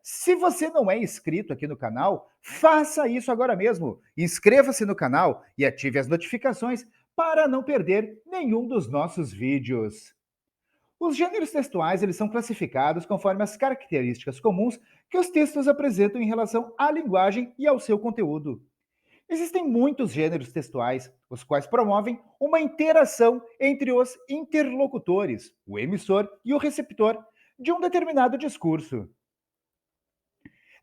Se você não é inscrito aqui no canal, faça isso agora mesmo. Inscreva-se no canal e ative as notificações para não perder nenhum dos nossos vídeos. Os gêneros textuais eles são classificados conforme as características comuns que os textos apresentam em relação à linguagem e ao seu conteúdo. Existem muitos gêneros textuais, os quais promovem uma interação entre os interlocutores, o emissor e o receptor, de um determinado discurso.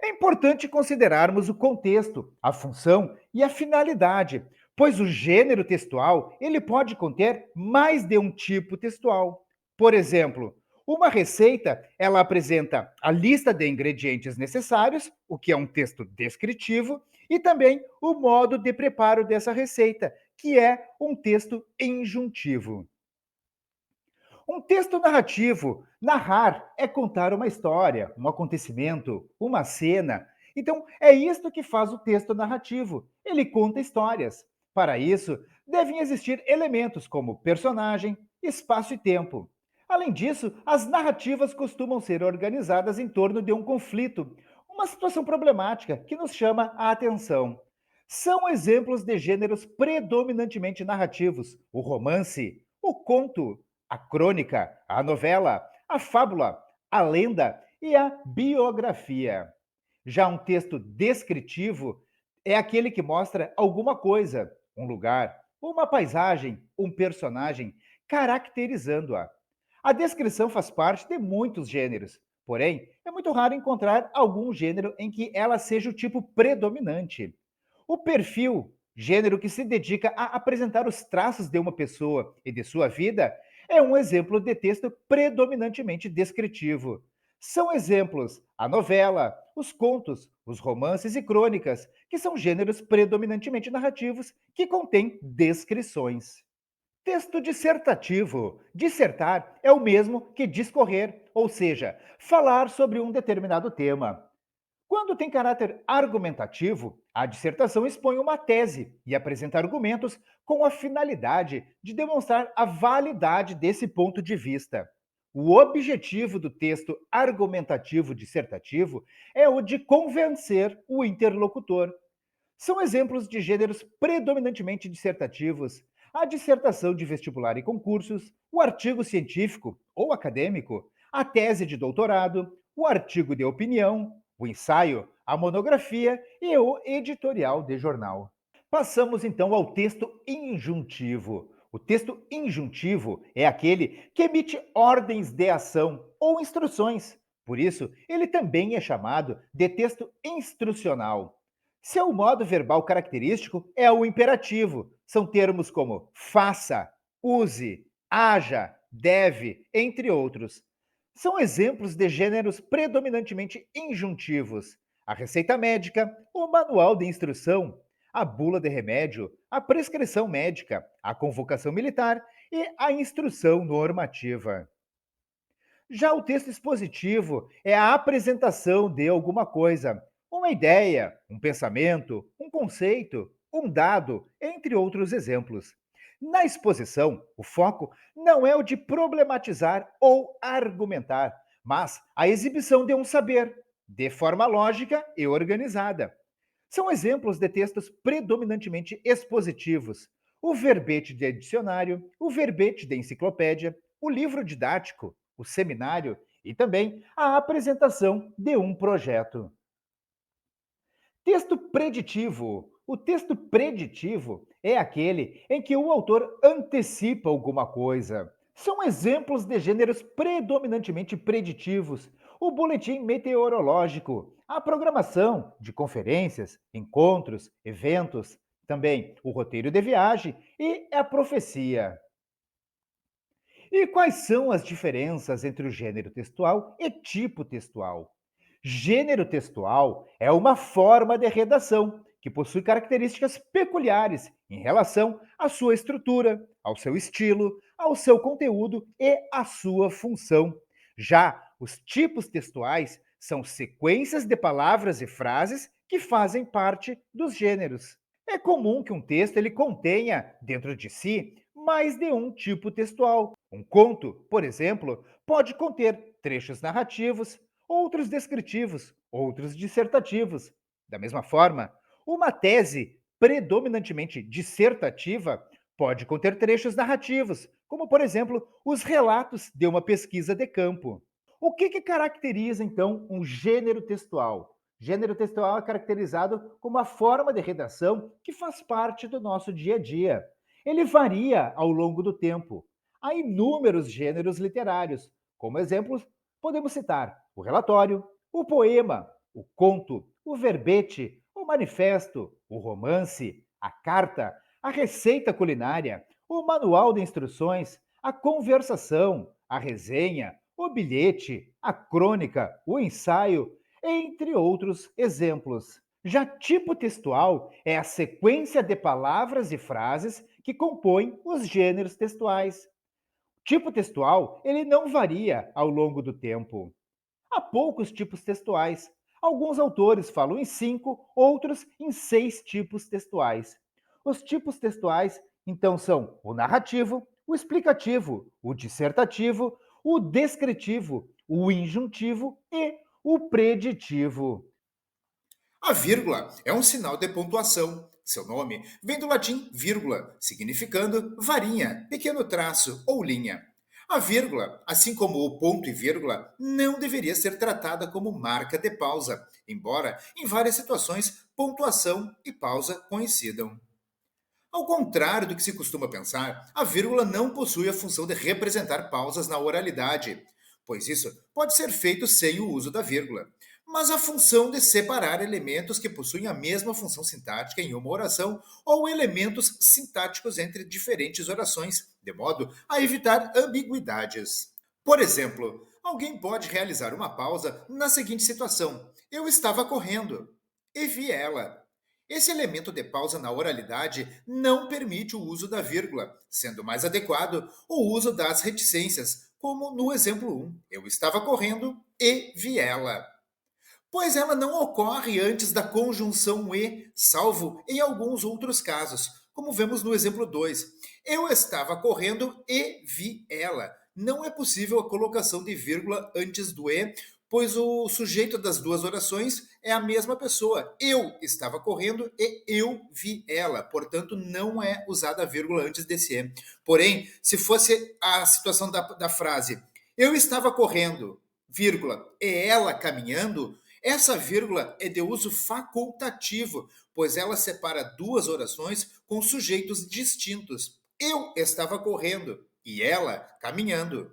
É importante considerarmos o contexto, a função e a finalidade, pois o gênero textual ele pode conter mais de um tipo textual. Por exemplo, uma receita ela apresenta a lista de ingredientes necessários, o que é um texto descritivo, e também o modo de preparo dessa receita, que é um texto injuntivo. Um texto narrativo, narrar é contar uma história, um acontecimento, uma cena. Então, é isto que faz o texto narrativo. Ele conta histórias. Para isso, devem existir elementos como personagem, espaço e tempo. Além disso, as narrativas costumam ser organizadas em torno de um conflito, uma situação problemática que nos chama a atenção. São exemplos de gêneros predominantemente narrativos: o romance, o conto, a crônica, a novela, a fábula, a lenda e a biografia. Já um texto descritivo é aquele que mostra alguma coisa, um lugar, uma paisagem, um personagem, caracterizando-a. A descrição faz parte de muitos gêneros, porém, é muito raro encontrar algum gênero em que ela seja o tipo predominante. O perfil, gênero que se dedica a apresentar os traços de uma pessoa e de sua vida, é um exemplo de texto predominantemente descritivo. São exemplos a novela, os contos, os romances e crônicas, que são gêneros predominantemente narrativos que contêm descrições. Texto dissertativo. Dissertar é o mesmo que discorrer, ou seja, falar sobre um determinado tema. Quando tem caráter argumentativo, a dissertação expõe uma tese e apresenta argumentos com a finalidade de demonstrar a validade desse ponto de vista. O objetivo do texto argumentativo dissertativo é o de convencer o interlocutor. São exemplos de gêneros predominantemente dissertativos: a dissertação de vestibular e concursos, o artigo científico ou acadêmico, a tese de doutorado, o artigo de opinião, o ensaio, a monografia e o editorial de jornal. Passamos então ao texto injuntivo. O texto injuntivo é aquele que emite ordens de ação ou instruções. Por isso, ele também é chamado de texto instrucional. Seu modo verbal característico é o imperativo. São termos como faça, use, haja, deve, entre outros. São exemplos de gêneros predominantemente injuntivos: a receita médica, o manual de instrução, a bula de remédio, a prescrição médica, a convocação militar e a instrução normativa. Já o texto expositivo é a apresentação de alguma coisa, uma ideia, um pensamento, um conceito, um dado, entre outros exemplos. Na exposição, o foco não é o de problematizar ou argumentar, mas a exibição de um saber, de forma lógica e organizada. São exemplos de textos predominantemente expositivos: o verbete de dicionário, o verbete de enciclopédia, o livro didático, o seminário e também a apresentação de um projeto. Texto preditivo. O texto preditivo é aquele em que o autor antecipa alguma coisa. São exemplos de gêneros predominantemente preditivos: o boletim meteorológico, a programação de conferências, encontros, eventos, também o roteiro de viagem e a profecia. E quais são as diferenças entre o gênero textual e tipo textual? Gênero textual é uma forma de redação que possui características peculiares em relação à sua estrutura, ao seu estilo, ao seu conteúdo e à sua função. Já os tipos textuais são sequências de palavras e frases que fazem parte dos gêneros. É comum que um texto ele contenha dentro de si mais de um tipo textual. Um conto, por exemplo, pode conter trechos narrativos. outros descritivos, outros dissertativos. Da mesma forma, uma tese predominantemente dissertativa pode conter trechos narrativos, como, por exemplo, os relatos de uma pesquisa de campo. O que caracteriza, então, um gênero textual? Gênero textual é caracterizado como a forma de redação que faz parte do nosso dia a dia. Ele varia ao longo do tempo. Há inúmeros gêneros literários. Como exemplos, podemos citar o relatório, o poema, o conto, o verbete, o manifesto, o romance, a carta, a receita culinária, o manual de instruções, a conversação, a resenha, o bilhete, a crônica, o ensaio, entre outros exemplos. Já tipo textual é a sequência de palavras e frases que compõem os gêneros textuais. Tipo textual, ele não varia ao longo do tempo. Há poucos tipos textuais. Alguns autores falam em 5, outros em 6 tipos textuais. Os tipos textuais, então, são o narrativo, o explicativo, o dissertativo, o descritivo, o injuntivo e o preditivo. A vírgula é um sinal de pontuação. Seu nome vem do latim vírgula, significando varinha, pequeno traço ou linha. A vírgula, assim como o ponto e vírgula, não deveria ser tratada como marca de pausa, embora em várias situações pontuação e pausa coincidam. Ao contrário do que se costuma pensar, a vírgula não possui a função de representar pausas na oralidade, pois isso pode ser feito sem o uso da vírgula, mas a função de separar elementos que possuem a mesma função sintática em uma oração ou elementos sintáticos entre diferentes orações, de modo a evitar ambiguidades. Por exemplo, alguém pode realizar uma pausa na seguinte situação: eu estava correndo e vi ela. Esse elemento de pausa na oralidade não permite o uso da vírgula, sendo mais adequado o uso das reticências, como no exemplo 1. Eu estava correndo e vi ela. Pois ela não ocorre antes da conjunção e, salvo em alguns outros casos, como vemos no exemplo 2. Eu estava correndo e vi ela. Não é possível a colocação de vírgula antes do e, pois o sujeito das duas orações é a mesma pessoa. Eu estava correndo e eu vi ela. Portanto, não é usada a vírgula antes desse e. Porém, se fosse a situação da frase eu estava correndo, vírgula, e ela caminhando, essa vírgula é de uso facultativo, pois ela separa duas orações com sujeitos distintos. Eu estava correndo e ela caminhando.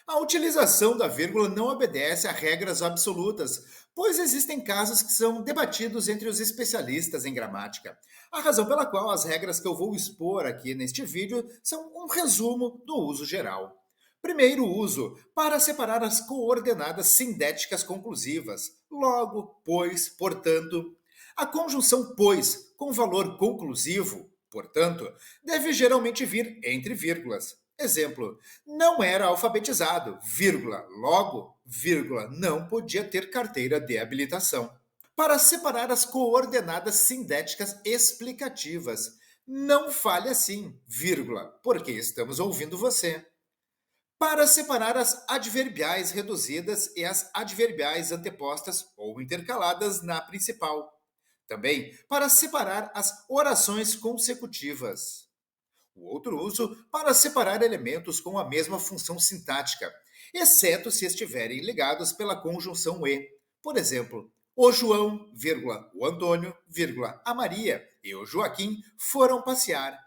A utilização da vírgula não obedece a regras absolutas, pois existem casos que são debatidos entre os especialistas em gramática. A razão pela qual as regras que eu vou expor aqui neste vídeo são um resumo do uso geral. Primeiro uso, para separar as coordenadas sindéticas conclusivas. Logo, pois, portanto. A conjunção pois com valor conclusivo, portanto, deve geralmente vir entre vírgulas. Exemplo, não era alfabetizado, vírgula, logo, vírgula, não podia ter carteira de habilitação. Para separar as coordenadas sindéticas explicativas, não fale assim, vírgula, porque estamos ouvindo você. Para separar as adverbiais reduzidas e as adverbiais antepostas ou intercaladas na principal. Também para separar as orações consecutivas. O outro uso para separar elementos com a mesma função sintática, exceto se estiverem ligados pela conjunção e. Por exemplo, o João, vírgula, o Antônio, vírgula, a Maria e o Joaquim foram passear.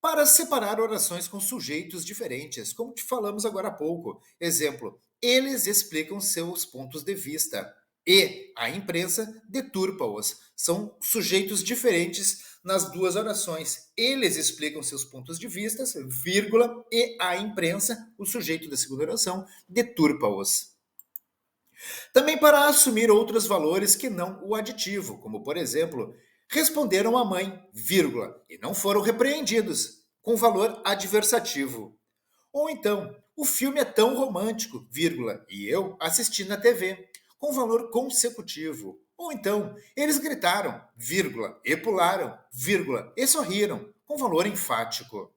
Para separar orações com sujeitos diferentes, como te falamos agora há pouco. Exemplo, eles explicam seus pontos de vista. E a imprensa deturpa-os. São sujeitos diferentes nas duas orações. Eles explicam seus pontos de vista, vírgula, e a imprensa, o sujeito da segunda oração, deturpa-os. Também para assumir outros valores que não o aditivo, como por exemplo, responderam à mãe, vírgula, e não foram repreendidos, com valor adversativo. Ou então, o filme é tão romântico, vírgula, e eu assisti na TV, com valor consecutivo. Ou então, eles gritaram, vírgula, e pularam, vírgula, e sorriram, com valor enfático.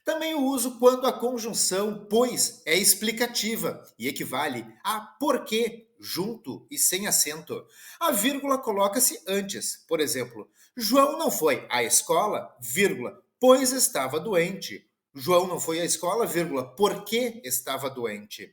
Também o uso quando a conjunção pois é explicativa e equivale a porque, junto e sem acento. A vírgula coloca-se antes. Por exemplo, João não foi à escola, vírgula, pois estava doente. João não foi à escola, vírgula, porque estava doente.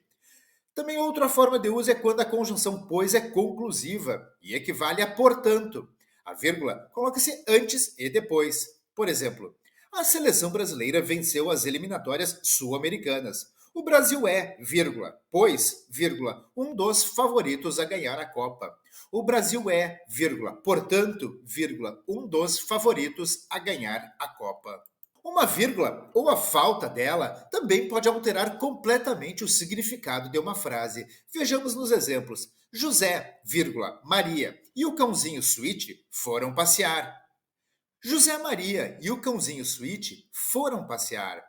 Também outra forma de uso é quando a conjunção pois é conclusiva e equivale a portanto. A vírgula coloca-se antes e depois. Por exemplo, a seleção brasileira venceu as eliminatórias sul-americanas. O Brasil é, vírgula, pois, vírgula, um dos favoritos a ganhar a Copa. O Brasil é, vírgula, portanto, vírgula, um dos favoritos a ganhar a Copa. Uma vírgula ou a falta dela também pode alterar completamente o significado de uma frase. Vejamos nos exemplos. José, vírgula, Maria e o cãozinho Sweet foram passear. José Maria e o cãozinho Sweet foram passear.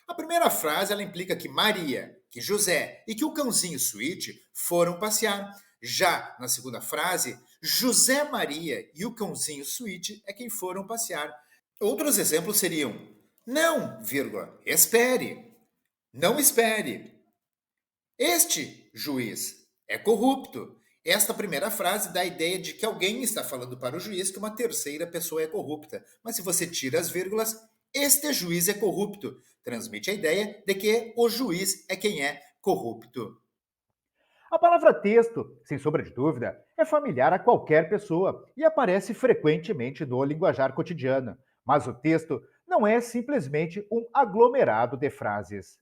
A primeira frase ela implica que Maria, que José e que o cãozinho Sweet foram passear. Já na segunda frase, José Maria e o cãozinho Sweet é quem foram passear. Outros exemplos seriam: não, vírgula, espere. Não espere. Este juiz é corrupto. Esta primeira frase dá a ideia de que alguém está falando para o juiz que uma terceira pessoa é corrupta. Mas se você tira as vírgulas, este juiz é corrupto. Transmite a ideia de que o juiz é quem é corrupto. A palavra texto, sem sombra de dúvida, é familiar a qualquer pessoa e aparece frequentemente no linguajar cotidiano. Mas o texto não é simplesmente um aglomerado de frases.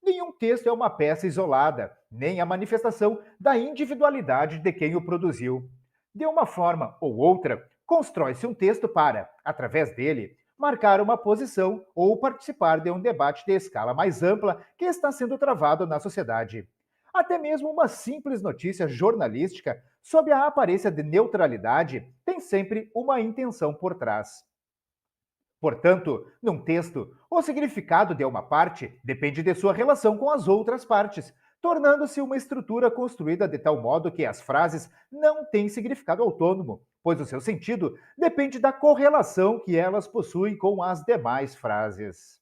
Nenhum texto é uma peça isolada, nem a manifestação da individualidade de quem o produziu. De uma forma ou outra, constrói-se um texto para, através dele, marcar uma posição ou participar de um debate de escala mais ampla que está sendo travado na sociedade. Até mesmo uma simples notícia jornalística, sob a aparência de neutralidade, tem sempre uma intenção por trás. Portanto, num texto, o significado de uma parte depende de sua relação com as outras partes, tornando-se uma estrutura construída de tal modo que as frases não têm significado autônomo, pois o seu sentido depende da correlação que elas possuem com as demais frases.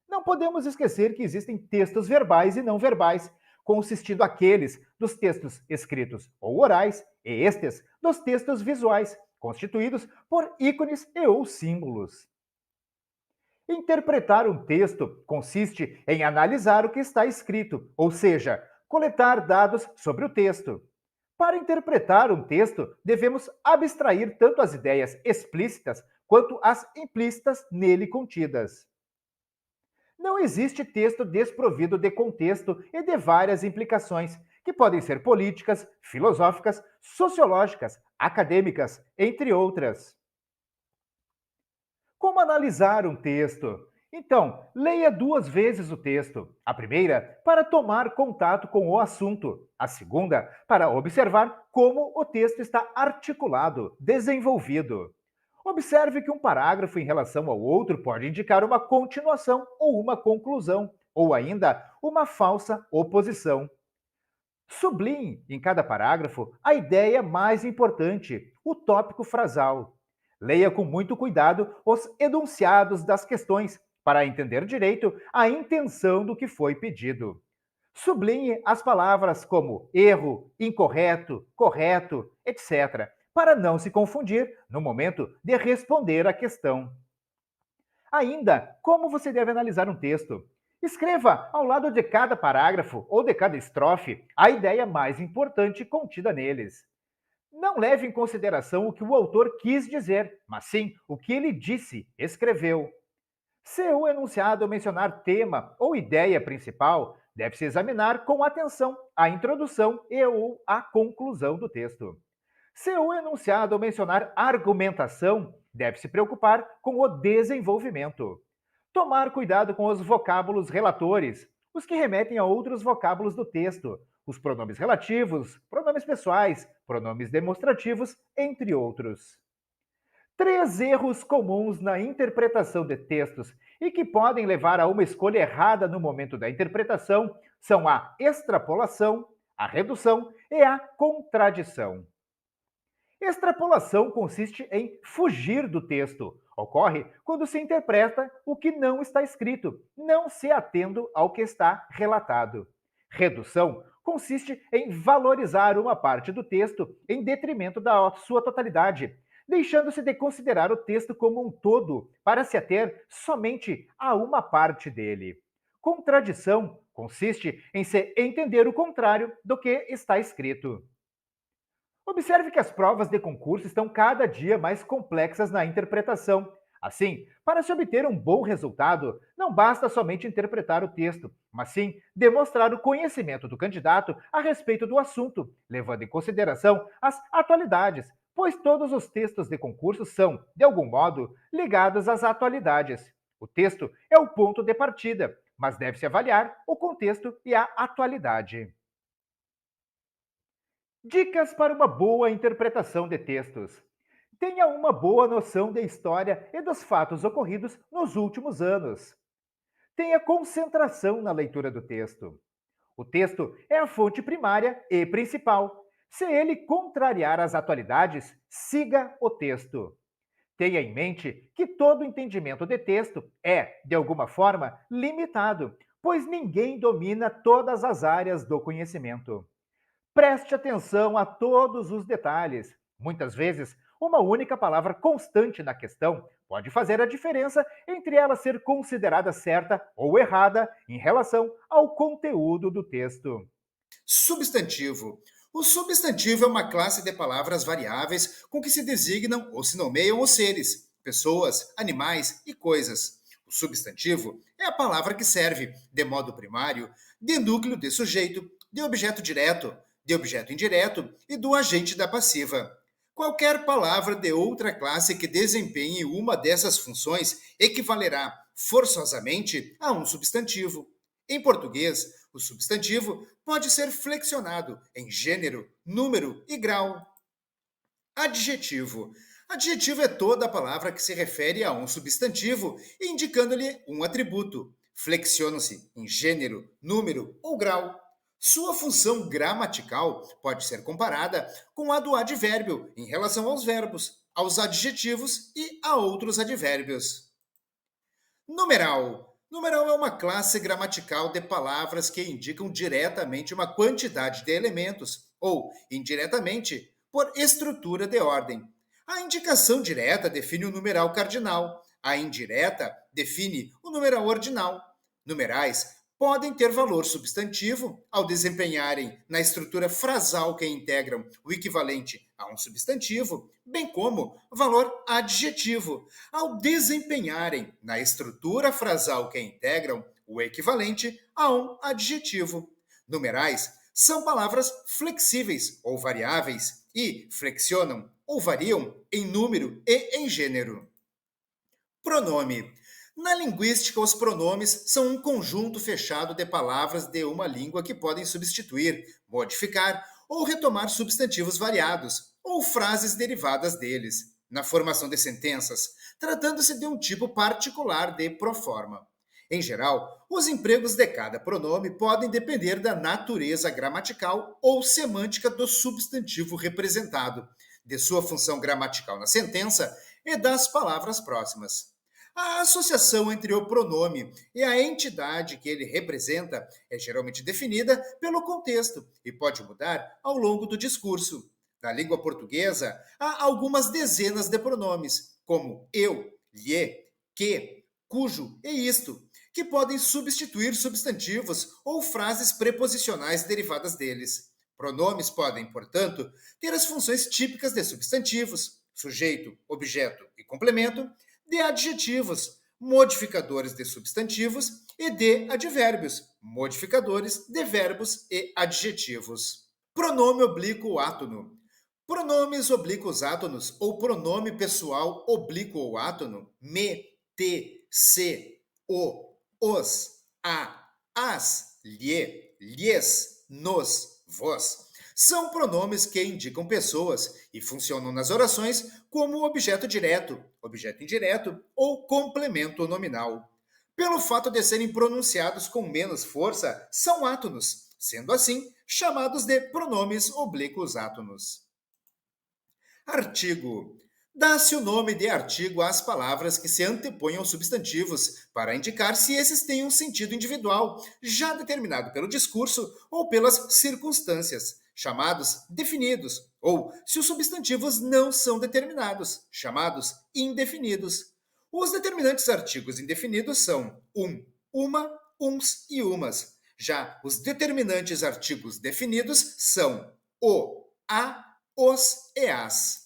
Não podemos esquecer que existem textos verbais e não verbais, consistindo aqueles dos textos escritos ou orais e estes dos textos visuais, constituídos por ícones e ou símbolos. Interpretar um texto consiste em analisar o que está escrito, ou seja, coletar dados sobre o texto. Para interpretar um texto, devemos abstrair tanto as ideias explícitas quanto as implícitas nele contidas. Não existe texto desprovido de contexto e de várias implicações, que podem ser políticas, filosóficas, sociológicas, acadêmicas, entre outras. Como analisar um texto? Então, leia duas vezes o texto. A primeira, para tomar contato com o assunto. A segunda, para observar como o texto está articulado, desenvolvido. Observe que um parágrafo em relação ao outro pode indicar uma continuação ou uma conclusão, ou ainda uma falsa oposição. Sublinhe em cada parágrafo a ideia mais importante, o tópico frasal. Leia com muito cuidado os enunciados das questões para entender direito a intenção do que foi pedido. Sublinhe as palavras como erro, incorreto, correto, etc., para não se confundir no momento de responder à questão. Ainda, como você deve analisar um texto? Escreva ao lado de cada parágrafo ou de cada estrofe a ideia mais importante contida neles. Não leve em consideração o que o autor quis dizer, mas sim o que ele disse, escreveu. Se o enunciado mencionar tema ou ideia principal, deve-se examinar com atenção a introdução e ou a conclusão do texto. Se o enunciado mencionar argumentação, deve-se preocupar com o desenvolvimento. Tomar cuidado com os vocábulos relatores, os que remetem a outros vocábulos do texto, os pronomes relativos, pronomes pessoais, pronomes demonstrativos, entre outros. Três erros comuns na interpretação de textos e que podem levar a uma escolha errada no momento da interpretação são a extrapolação, a redução e a contradição. Extrapolação consiste em fugir do texto, Ocorre quando se interpreta o que não está escrito, não se atendo ao que está relatado. Redução consiste em valorizar uma parte do texto em detrimento da sua totalidade, deixando-se de considerar o texto como um todo para se ater somente a uma parte dele. Contradição consiste em se entender o contrário do que está escrito. Observe que as provas de concurso estão cada dia mais complexas na interpretação. Assim, para se obter um bom resultado, não basta somente interpretar o texto, mas sim demonstrar o conhecimento do candidato a respeito do assunto, levando em consideração as atualidades, pois todos os textos de concurso são, de algum modo, ligados às atualidades. O texto é o ponto de partida, mas deve-se avaliar o contexto e a atualidade. Dicas para uma boa interpretação de textos. Tenha uma boa noção da história e dos fatos ocorridos nos últimos anos. Tenha concentração na leitura do texto. O texto é a fonte primária e principal. Se ele contrariar as atualidades, siga o texto. Tenha em mente que todo entendimento de texto é, de alguma forma, limitado, pois ninguém domina todas as áreas do conhecimento. Preste atenção a todos os detalhes. Muitas vezes, uma única palavra constante na questão pode fazer a diferença entre ela ser considerada certa ou errada em relação ao conteúdo do texto. Substantivo. O substantivo é uma classe de palavras variáveis com que se designam ou se nomeiam os seres, pessoas, animais e coisas. O substantivo é a palavra que serve, de modo primário, de núcleo de sujeito, de objeto direto, de objeto indireto e do agente da passiva. Qualquer palavra de outra classe que desempenhe uma dessas funções equivalerá forçosamente a um substantivo. Em português, o substantivo pode ser flexionado em gênero, número e grau. Adjetivo. Adjetivo é toda a palavra que se refere a um substantivo, indicando-lhe um atributo. Flexiona-se em gênero, número ou grau. Sua função gramatical pode ser comparada com a do advérbio em relação aos verbos, aos adjetivos e a outros advérbios. Numeral. Numeral é uma classe gramatical de palavras que indicam diretamente uma quantidade de elementos ou, indiretamente, por estrutura de ordem. A indicação direta define o numeral cardinal, a indireta define o numeral ordinal. Numerais podem ter valor substantivo ao desempenharem na estrutura frasal que integram o equivalente a um substantivo, bem como valor adjetivo ao desempenharem na estrutura frasal que integram o equivalente a um adjetivo. Numerais são palavras flexíveis ou variáveis e flexionam ou variam em número e em gênero. Pronome. Na linguística, os pronomes são um conjunto fechado de palavras de uma língua que podem substituir, modificar ou retomar substantivos variados ou frases derivadas deles, na formação de sentenças, tratando-se de um tipo particular de proforma. Em geral, os empregos de cada pronome podem depender da natureza gramatical ou semântica do substantivo representado, de sua função gramatical na sentença e das palavras próximas. A associação entre o pronome e a entidade que ele representa é geralmente definida pelo contexto e pode mudar ao longo do discurso. Na língua portuguesa, há algumas dezenas de pronomes, como eu, lhe, que, cujo e isto, que podem substituir substantivos ou frases preposicionais derivadas deles. Pronomes podem, portanto, ter as funções típicas de substantivos, sujeito, objeto e complemento, de adjetivos, modificadores de substantivos, e de advérbios, modificadores de verbos e adjetivos. Pronome oblíquo átono. Pronomes oblíquos átonos ou pronome pessoal oblíquo átono, me, te, se, o, os, a, as, lhe, lhes, nos, vos, são pronomes que indicam pessoas e funcionam nas orações como objeto direto, objeto indireto ou complemento nominal. Pelo fato de serem pronunciados com menos força, são átonos, sendo assim chamados de pronomes oblíquos átonos. Artigo. Dá-se o nome de artigo às palavras que se antepõem aos substantivos, para indicar se esses têm um sentido individual, já determinado pelo discurso ou pelas circunstâncias, chamados definidos, ou se os substantivos não são determinados, chamados indefinidos. Os determinantes artigos indefinidos são uma, uns e umas. Já os determinantes artigos definidos são o, a, os e as.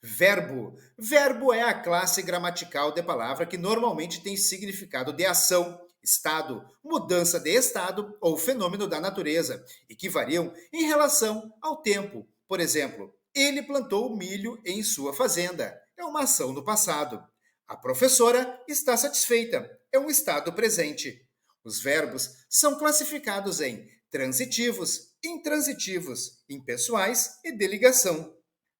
Verbo. Verbo é a classe gramatical de palavra que normalmente tem significado de ação, estado, mudança de estado ou fenômeno da natureza, e que variam em relação ao tempo. Por exemplo, ele plantou milho em sua fazenda. É uma ação no passado. A professora está satisfeita. É um estado presente. Os verbos são classificados em transitivos, intransitivos, impessoais e de ligação.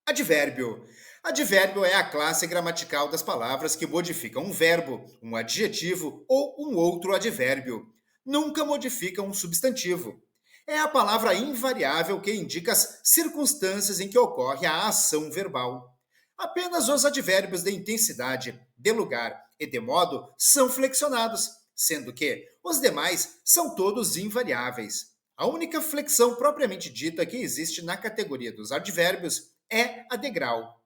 Advérbio. Advérbio é a classe gramatical das palavras que modificam um verbo, um adjetivo ou um outro advérbio. Nunca modifica um substantivo. É a palavra invariável que indica as circunstâncias em que ocorre a ação verbal. Apenas os advérbios de intensidade, de lugar e de modo são flexionados, sendo que os demais são todos invariáveis. A única flexão propriamente dita que existe na categoria dos advérbios é a de grau.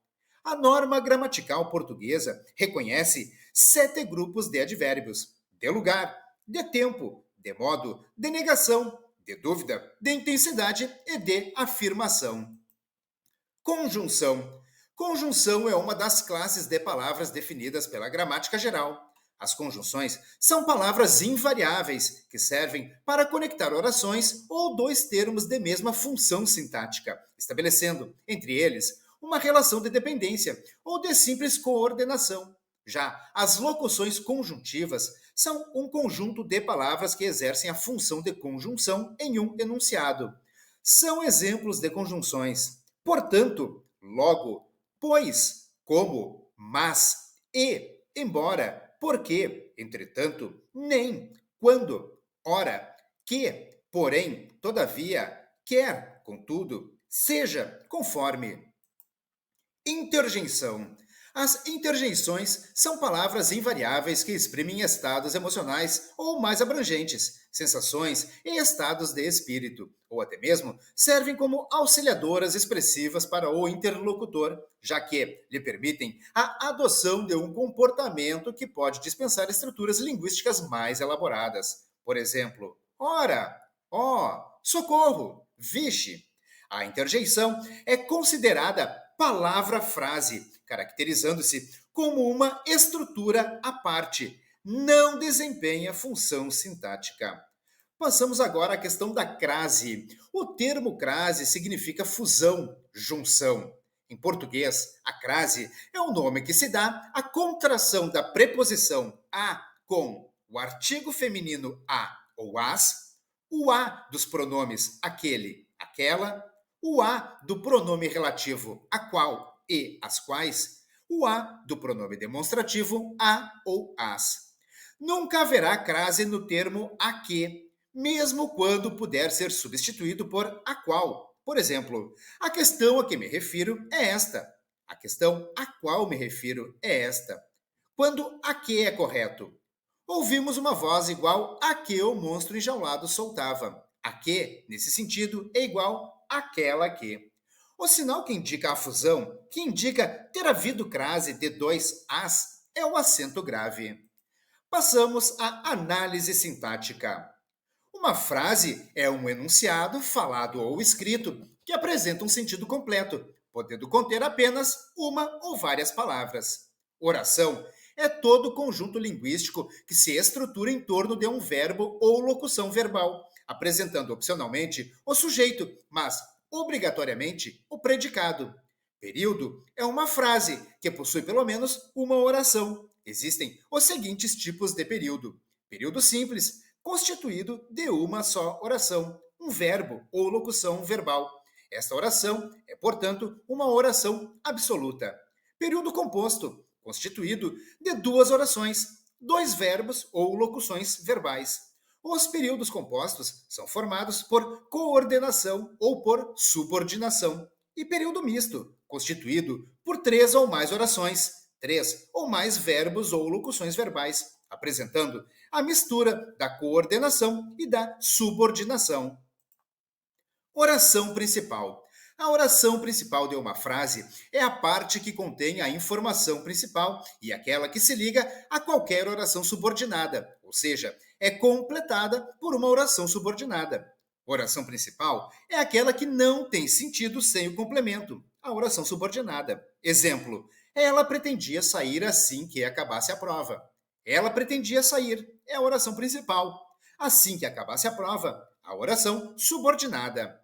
A norma gramatical portuguesa reconhece 7 grupos de advérbios: de lugar, de tempo, de modo, de negação, de dúvida, de intensidade e de afirmação. Conjunção. Conjunção é uma das classes de palavras definidas pela gramática geral. As conjunções são palavras invariáveis que servem para conectar orações ou dois termos de mesma função sintática, estabelecendo, entre eles, uma relação de dependência ou de simples coordenação. Já as locuções conjuntivas são um conjunto de palavras que exercem a função de conjunção em um enunciado. São exemplos de conjunções. Portanto, logo, pois, como, mas, e, embora, porque, entretanto, nem, quando, ora, que, porém, todavia, quer, contudo, seja, conforme. Interjeição. As interjeições são palavras invariáveis que exprimem estados emocionais ou mais abrangentes, sensações e estados de espírito, ou até mesmo servem como auxiliadoras expressivas para o interlocutor, já que lhe permitem a adoção de um comportamento que pode dispensar estruturas linguísticas mais elaboradas. Por exemplo, ora, ó, socorro, vixe. A interjeição é considerada palavra-frase, caracterizando-se como uma estrutura à parte, não desempenha função sintática. Passamos agora à questão da crase. O termo crase significa fusão, junção. Em português, a crase é o nome que se dá à contração da preposição a com o artigo feminino a ou as, o a dos pronomes aquele, aquela, o a do pronome relativo a qual e as quais, o a do pronome demonstrativo a ou as. Nunca haverá crase no termo a que, mesmo quando puder ser substituído por a qual. Por exemplo, a questão a que me refiro é esta. A questão a qual me refiro é esta. Quando a que é correto? Ouvimos uma voz igual a que o monstro enjaulado soltava. A que, nesse sentido, é igual àquela que. O sinal que indica a fusão, que indica ter havido crase de dois as, é o acento grave. Passamos à análise sintática. Uma frase é um enunciado, falado ou escrito, que apresenta um sentido completo, podendo conter apenas uma ou várias palavras. Oração é todo conjunto linguístico que se estrutura em torno de um verbo ou locução verbal, apresentando opcionalmente o sujeito, mas obrigatoriamente o predicado. Período é uma frase que possui pelo menos uma oração. Existem os seguintes tipos de período: período simples, constituído de uma só oração, um verbo ou locução verbal. Esta oração é, portanto, uma oração absoluta. Período composto, constituído de duas orações, dois verbos ou locuções verbais. Os períodos compostos são formados por coordenação ou por subordinação. E período misto, constituído por três ou mais orações, três ou mais verbos ou locuções verbais, apresentando a mistura da coordenação e da subordinação. Oração principal. A oração principal de uma frase é a parte que contém a informação principal e aquela que se liga a qualquer oração subordinada, ou seja, é completada por uma oração subordinada. Oração principal é aquela que não tem sentido sem o complemento, a oração subordinada. Exemplo: ela pretendia sair assim que acabasse a prova. Ela pretendia sair, é a oração principal. Assim que acabasse a prova, a oração subordinada.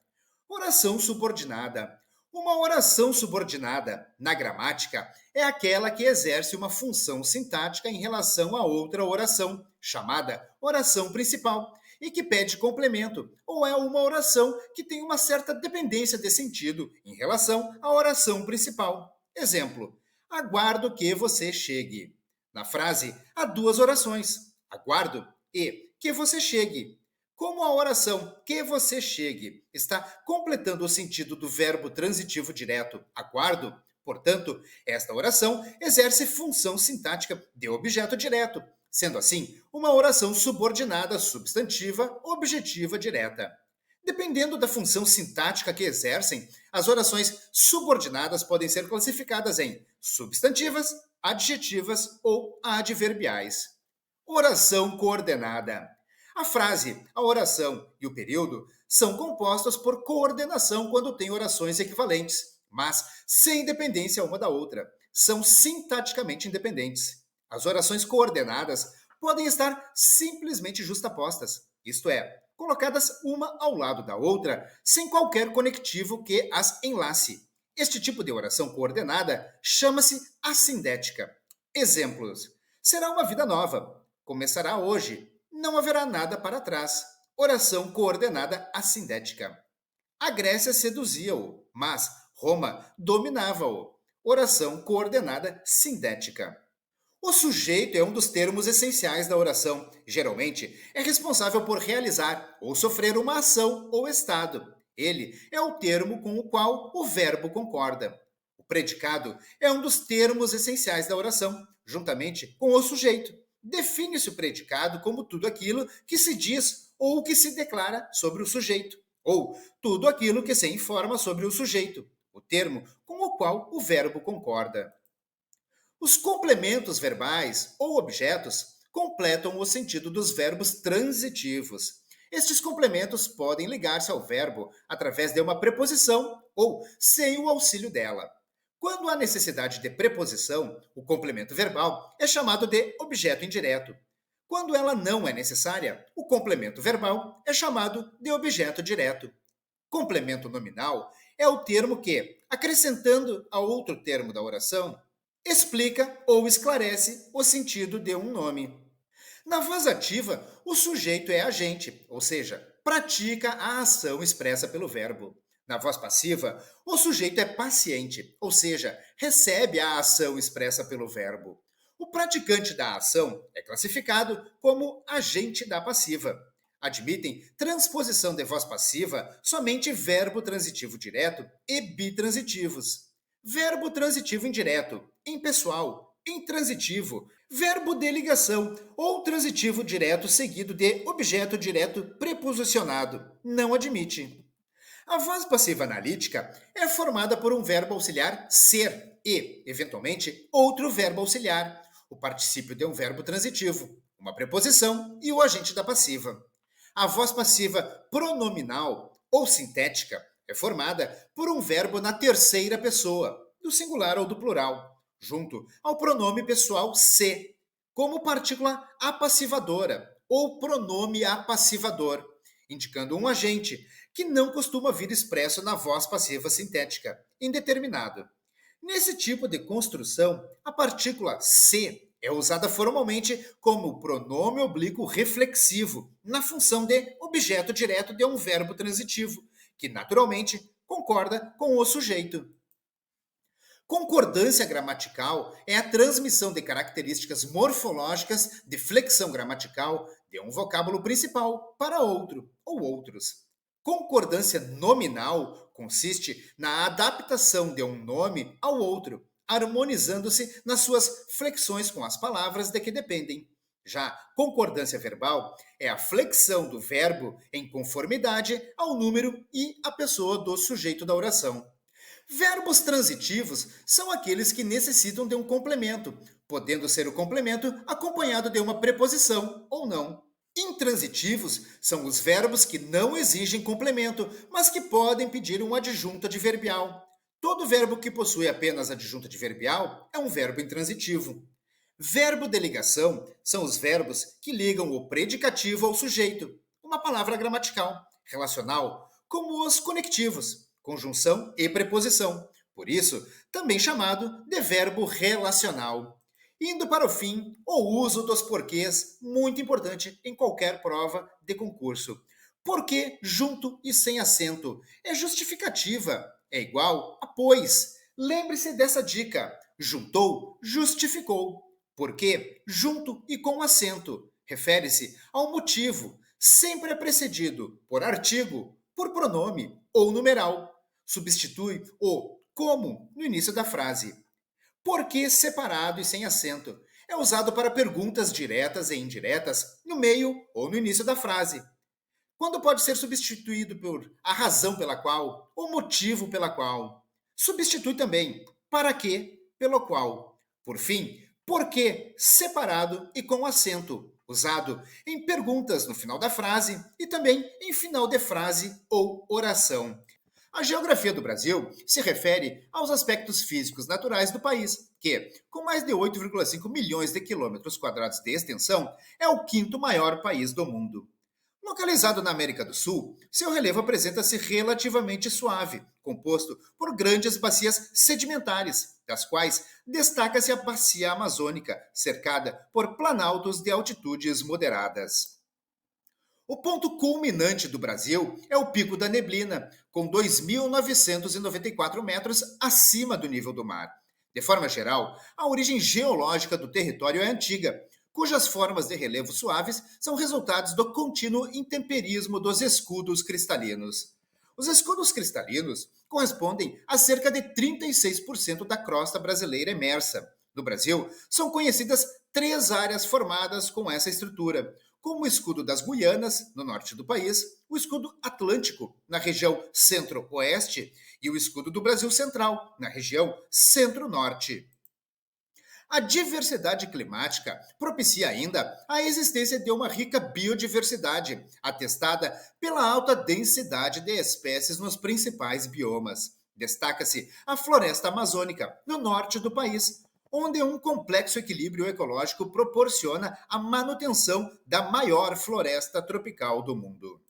Oração subordinada. Uma oração subordinada, na gramática, é aquela que exerce uma função sintática em relação a outra oração, chamada oração principal, e que pede complemento, ou é uma oração que tem uma certa dependência de sentido em relação à oração principal. Exemplo: aguardo que você chegue. Na frase, há duas orações: aguardo e que você chegue. Como a oração que você chegue está completando o sentido do verbo transitivo direto aguardo, portanto, esta oração exerce função sintática de objeto direto, sendo assim uma oração subordinada substantiva objetiva direta. Dependendo da função sintática que exercem, as orações subordinadas podem ser classificadas em substantivas, adjetivas ou adverbiais. Oração coordenada. A frase, a oração e o período são compostos por coordenação quando têm orações equivalentes, mas sem dependência uma da outra. São sintaticamente independentes. As orações coordenadas podem estar simplesmente justapostas, isto é, colocadas uma ao lado da outra, sem qualquer conectivo que as enlace. Este tipo de oração coordenada chama-se assindética. Exemplos: será uma vida nova. Começará hoje. Não haverá nada para trás. Oração coordenada assindética. A Grécia seduzia-o, mas Roma dominava-o. Oração coordenada sindética. O sujeito é um dos termos essenciais da oração. Geralmente, é responsável por realizar ou sofrer uma ação ou estado. Ele é o termo com o qual o verbo concorda. O predicado é um dos termos essenciais da oração, juntamente com o sujeito. Define-se o predicado como tudo aquilo que se diz ou que se declara sobre o sujeito, ou tudo aquilo que se informa sobre o sujeito, o termo com o qual o verbo concorda. Os complementos verbais ou objetos completam o sentido dos verbos transitivos. Estes complementos podem ligar-se ao verbo através de uma preposição ou sem o auxílio dela. Quando há necessidade de preposição, o complemento verbal é chamado de objeto indireto. Quando ela não é necessária, o complemento verbal é chamado de objeto direto. Complemento nominal é o termo que, acrescentando a outro termo da oração, explica ou esclarece o sentido de um nome. Na voz ativa, o sujeito é agente, ou seja, pratica a ação expressa pelo verbo. Na voz passiva, o sujeito é paciente, ou seja, recebe a ação expressa pelo verbo. O praticante da ação é classificado como agente da passiva. Admitem transposição de voz passiva somente verbo transitivo direto e bitransitivos. Verbo transitivo indireto, impessoal, intransitivo, verbo de ligação ou transitivo direto seguido de objeto direto preposicionado. Não admite. A voz passiva analítica é formada por um verbo auxiliar ser e, eventualmente, outro verbo auxiliar, o particípio de um verbo transitivo, uma preposição e o agente da passiva. A voz passiva pronominal ou sintética é formada por um verbo na terceira pessoa, do singular ou do plural, junto ao pronome pessoal se, como partícula apassivadora ou pronome apassivador, indicando um agente que não costuma vir expresso na voz passiva sintética, indeterminado. Nesse tipo de construção, a partícula se é usada formalmente como pronome oblíquo reflexivo, na função de objeto direto de um verbo transitivo, que naturalmente concorda com o sujeito. Concordância gramatical é a transmissão de características morfológicas de flexão gramatical de um vocábulo principal para outro ou outros. Concordância nominal consiste na adaptação de um nome ao outro, harmonizando-se nas suas flexões com as palavras de que dependem. Já concordância verbal é a flexão do verbo em conformidade ao número e à pessoa do sujeito da oração. Verbos transitivos são aqueles que necessitam de um complemento, podendo ser o complemento acompanhado de uma preposição ou não. Intransitivos são os verbos que não exigem complemento, mas que podem pedir um adjunto adverbial. Todo verbo que possui apenas adjunto adverbial é um verbo intransitivo. Verbo de ligação são os verbos que ligam o predicativo ao sujeito, uma palavra gramatical, relacional, como os conectivos, conjunção e preposição. Por isso, também chamado de verbo relacional. Indo para o fim, o uso dos porquês, muito importante em qualquer prova de concurso. Porquê junto e sem acento. É justificativa, é igual a pois. Lembre-se dessa dica. Juntou, justificou. Porquê junto e com acento. Refere-se ao motivo. Sempre é precedido por artigo, por pronome ou numeral. Substitui o como no início da frase. Porquê separado e sem acento. É usado para perguntas diretas e indiretas no meio ou no início da frase. Quando pode ser substituído por a razão pela qual ou motivo pela qual. Substitui também para quê pelo qual. Por fim, porquê separado e com acento, usado em perguntas no final da frase e também em final de frase ou oração. A geografia do Brasil se refere aos aspectos físicos naturais do país, que, com mais de 8,5 milhões de quilômetros quadrados de extensão, é o quinto maior país do mundo. Localizado na América do Sul, seu relevo apresenta-se relativamente suave, composto por grandes bacias sedimentares, das quais destaca-se a Bacia Amazônica, cercada por planaltos de altitudes moderadas. O ponto culminante do Brasil é o Pico da Neblina, com 2.994 metros acima do nível do mar. De forma geral, a origem geológica do território é antiga, cujas formas de relevo suaves são resultados do contínuo intemperismo dos escudos cristalinos. Os escudos cristalinos correspondem a cerca de 36% da crosta brasileira emersa. No Brasil, são conhecidas 3 áreas formadas com essa estrutura, como o escudo das Guianas, no norte do país, o escudo atlântico, na região centro-oeste, e o escudo do Brasil Central, na região centro-norte. A diversidade climática propicia ainda a existência de uma rica biodiversidade, atestada pela alta densidade de espécies nos principais biomas. Destaca-se a floresta amazônica, no norte do país, onde um complexo equilíbrio ecológico proporciona a manutenção da maior floresta tropical do mundo.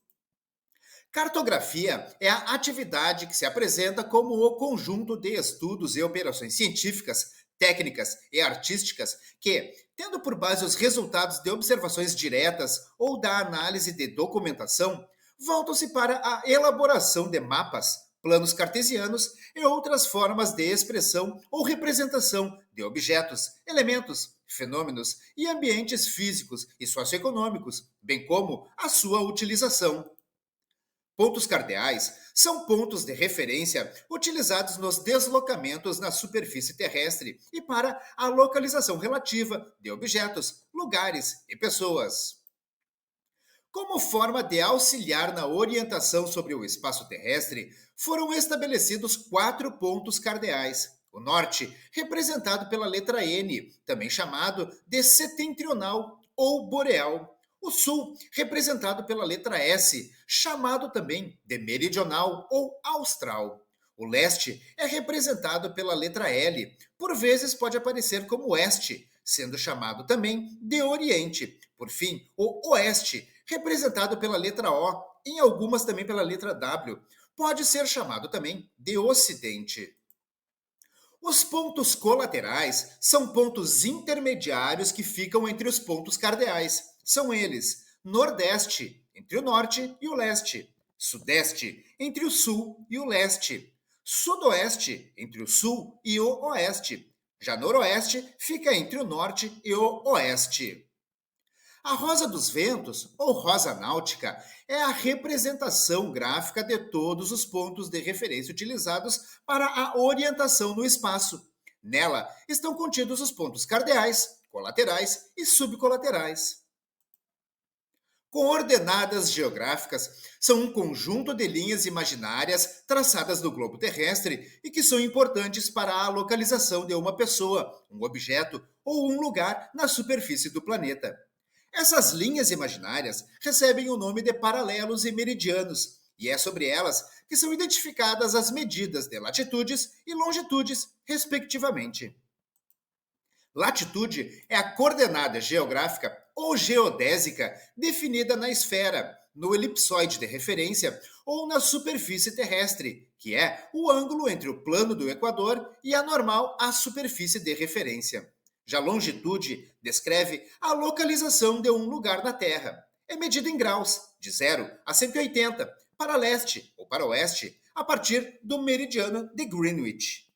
Cartografia é a atividade que se apresenta como o conjunto de estudos e operações científicas, técnicas e artísticas que, tendo por base os resultados de observações diretas ou da análise de documentação, voltam-se para a elaboração de mapas, planos cartesianos e outras formas de expressão ou representação de objetos, elementos, fenômenos e ambientes físicos e socioeconômicos, bem como a sua utilização. Pontos cardeais são pontos de referência utilizados nos deslocamentos na superfície terrestre e para a localização relativa de objetos, lugares e pessoas. Como forma de auxiliar na orientação sobre o espaço terrestre, foram estabelecidos 4 pontos cardeais. O norte, representado pela letra N, também chamado de setentrional ou boreal. O sul, representado pela letra S, chamado também de meridional ou austral. O leste é representado pela letra L, por vezes pode aparecer como oeste, sendo chamado também de oriente. Por fim, o oeste, representado pela letra O, em algumas também pela letra W, pode ser chamado também de ocidente. Os pontos colaterais são pontos intermediários que ficam entre os pontos cardeais. São eles: nordeste, entre o norte e o leste; sudeste, entre o sul e o leste; sudoeste, entre o sul e o oeste; já noroeste fica entre o norte e o oeste. A rosa dos ventos, ou rosa náutica, é a representação gráfica de todos os pontos de referência utilizados para a orientação no espaço. Nela estão contidos os pontos cardeais, colaterais e subcolaterais. Coordenadas geográficas são um conjunto de linhas imaginárias traçadas no globo terrestre e que são importantes para a localização de uma pessoa, um objeto ou um lugar na superfície do planeta. Essas linhas imaginárias recebem o nome de paralelos e meridianos, e é sobre elas que são identificadas as medidas de latitudes e longitudes, respectivamente. Latitude é a coordenada geográfica ou geodésica definida na esfera, no elipsoide de referência ou na superfície terrestre, que é o ângulo entre o plano do Equador e a normal à superfície de referência. Já longitude descreve a localização de um lugar na Terra. É medida em graus, de 0 a 180, para leste ou para oeste, a partir do meridiano de Greenwich.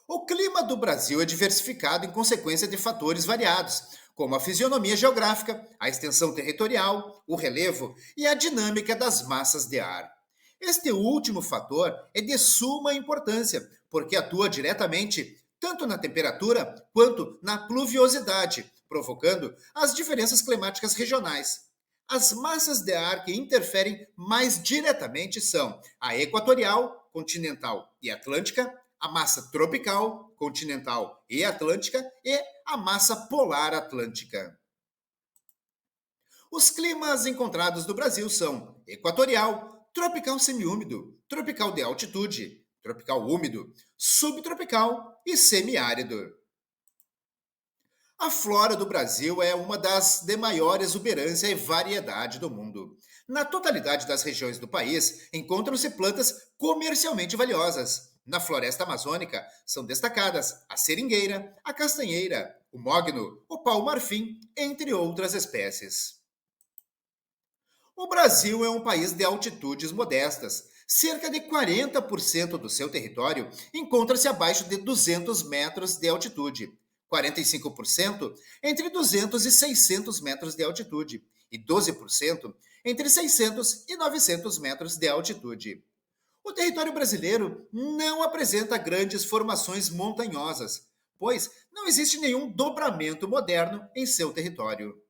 O clima do Brasil é diversificado em consequência de fatores variados, como a fisionomia geográfica, a extensão territorial, o relevo e a dinâmica das massas de ar. Este último fator é de suma importância, porque atua diretamente tanto na temperatura quanto na pluviosidade, provocando as diferenças climáticas regionais. As massas de ar que interferem mais diretamente são a equatorial, continental e atlântica, a massa tropical, continental e atlântica e a massa polar atlântica. Os climas encontrados no Brasil são equatorial, tropical semiúmido, tropical de altitude, tropical úmido, subtropical e semiárido. A flora do Brasil é uma das de maior exuberância e variedade do mundo. Na totalidade das regiões do país, encontram-se plantas comercialmente valiosas. Na floresta amazônica, são destacadas a seringueira, a castanheira, o mogno, o pau-marfim, entre outras espécies. O Brasil é um país de altitudes modestas. Cerca de 40% do seu território encontra-se abaixo de 200 metros de altitude, 45% entre 200 e 600 metros de altitude e 12% entre 600 e 900 metros de altitude. O território brasileiro não apresenta grandes formações montanhosas, pois não existe nenhum dobramento moderno em seu território.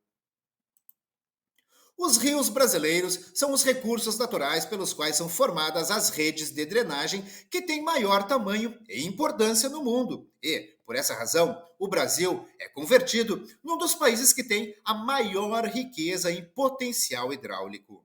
Os rios brasileiros são os recursos naturais pelos quais são formadas as redes de drenagem que têm maior tamanho e importância no mundo. E, por essa razão, o Brasil é convertido num dos países que tem a maior riqueza em potencial hidráulico.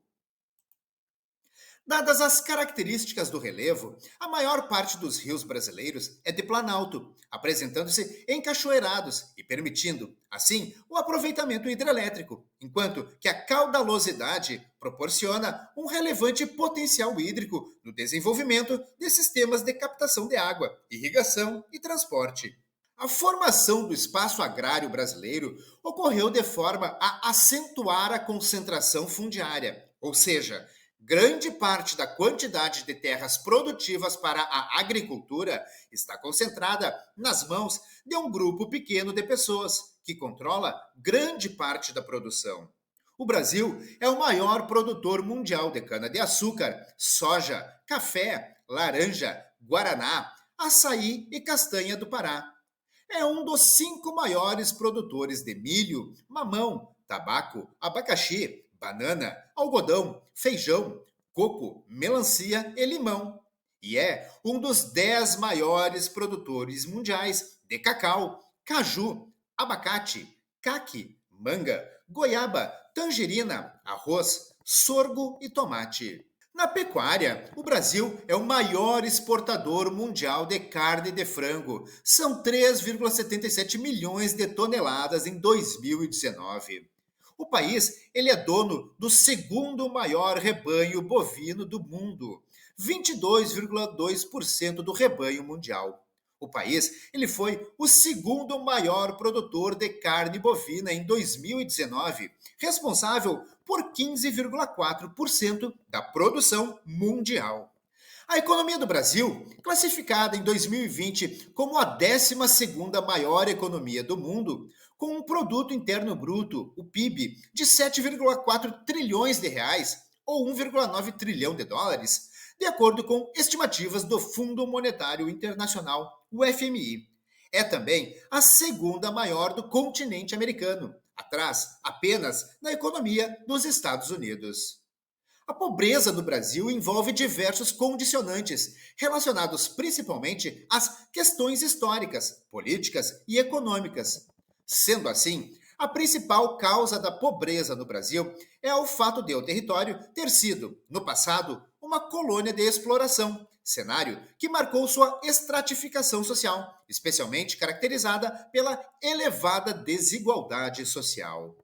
Dadas as características do relevo, a maior parte dos rios brasileiros é de planalto, apresentando-se encachoeirados e permitindo, assim, o aproveitamento hidrelétrico, enquanto que a caudalosidade proporciona um relevante potencial hídrico no desenvolvimento de sistemas de captação de água, irrigação e transporte. A formação do espaço agrário brasileiro ocorreu de forma a acentuar a concentração fundiária, ou seja, grande parte da quantidade de terras produtivas para a agricultura está concentrada nas mãos de um grupo pequeno de pessoas, que controla grande parte da produção. O Brasil é o maior produtor mundial de cana-de-açúcar, soja, café, laranja, guaraná, açaí e castanha do Pará. É um dos 5 maiores produtores de milho, mamão, tabaco, abacaxi, banana, algodão, feijão, coco, melancia e limão. E é um dos 10 maiores produtores mundiais de cacau, caju, abacate, caqui, manga, goiaba, tangerina, arroz, sorgo e tomate. Na pecuária, o Brasil é o maior exportador mundial de carne de frango. São 3,77 milhões de toneladas em 2019. O país ele é dono do segundo maior rebanho bovino do mundo, 22,2% do rebanho mundial. O país ele foi o segundo maior produtor de carne bovina em 2019, responsável por 15,4% da produção mundial. A economia do Brasil, classificada em 2020 como a 12ª maior economia do mundo, com um produto interno bruto, o PIB, de 7,4 trilhões de reais ou 1,9 trilhão de dólares, de acordo com estimativas do Fundo Monetário Internacional, o FMI. É também a segunda maior do continente americano, atrás apenas da economia dos Estados Unidos. A pobreza no Brasil envolve diversos condicionantes, relacionados principalmente às questões históricas, políticas e econômicas. Sendo assim, a principal causa da pobreza no Brasil é o fato de o território ter sido, no passado, uma colônia de exploração, cenário que marcou sua estratificação social, especialmente caracterizada pela elevada desigualdade social.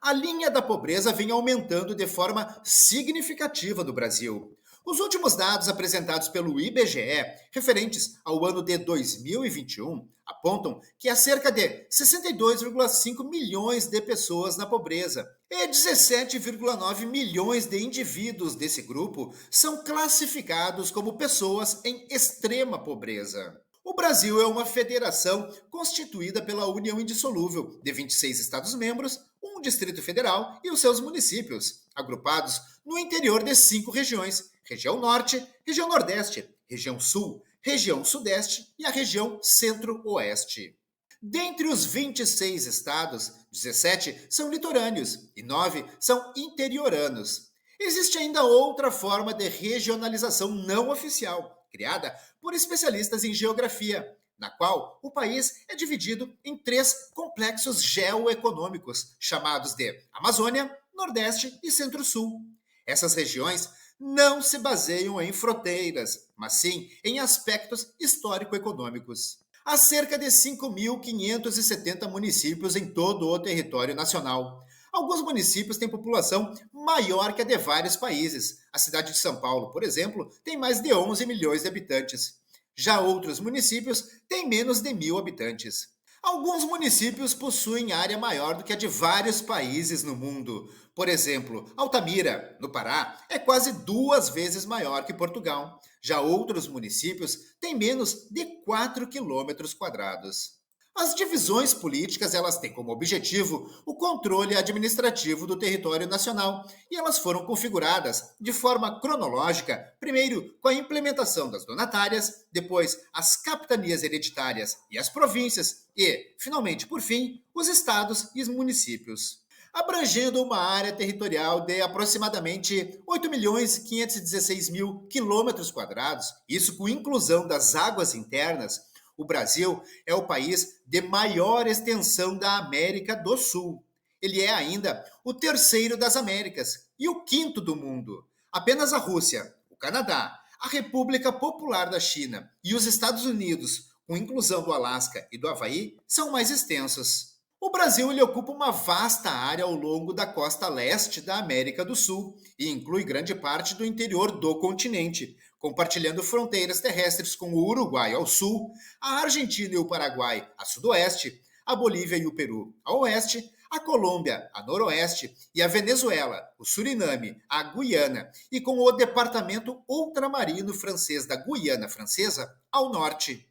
A linha da pobreza vem aumentando de forma significativa no Brasil. Os últimos dados apresentados pelo IBGE, referentes ao ano de 2021, apontam que há cerca de 62,5 milhões de pessoas na pobreza e 17,9 milhões de indivíduos desse grupo são classificados como pessoas em extrema pobreza. O Brasil é uma federação constituída pela união indissolúvel de 26 Estados-membros, um Distrito Federal e os seus municípios, agrupados no interior de 5 regiões: região Norte, região Nordeste, região Sul, região Sudeste e a região Centro-Oeste. Dentre os 26 estados, 17 são litorâneos e 9 são interioranos. Existe ainda outra forma de regionalização não oficial, criada por especialistas em geografia, na qual o país é dividido em 3 complexos geoeconômicos, chamados de Amazônia, Nordeste e Centro-Sul. Essas regiões não se baseiam em fronteiras, mas sim em aspectos histórico-econômicos. Há cerca de 5.570 municípios em todo o território nacional. Alguns municípios têm população maior que a de vários países. A cidade de São Paulo, por exemplo, tem mais de 11 milhões de habitantes. Já outros municípios têm menos de 1.000 habitantes. Alguns municípios possuem área maior do que a de vários países no mundo. Por exemplo, Altamira, no Pará, é quase 2 vezes maior que Portugal. Já outros municípios têm menos de 4 quilômetros quadrados. As divisões políticas, elas têm como objetivo o controle administrativo do território nacional e elas foram configuradas de forma cronológica, primeiro com a implementação das donatárias, depois as capitanias hereditárias e as províncias e, finalmente, por fim, os estados e os municípios. Abrangendo uma área territorial de aproximadamente 8.516.000 quilômetros quadrados, isso com inclusão das águas internas. O Brasil é o país de maior extensão da América do Sul. Ele é ainda o terceiro das Américas e o quinto do mundo. Apenas a Rússia, o Canadá, a República Popular da China e os Estados Unidos, com inclusão do Alasca e do Havaí, são mais extensos. O Brasil ele ocupa uma vasta área ao longo da costa leste da América do Sul e inclui grande parte do interior do continente, compartilhando fronteiras terrestres com o Uruguai ao sul, a Argentina e o Paraguai a sudoeste, a Bolívia e o Peru a oeste, a Colômbia a noroeste e a Venezuela, o Suriname, a Guiana e com o departamento ultramarino francês da Guiana Francesa ao norte.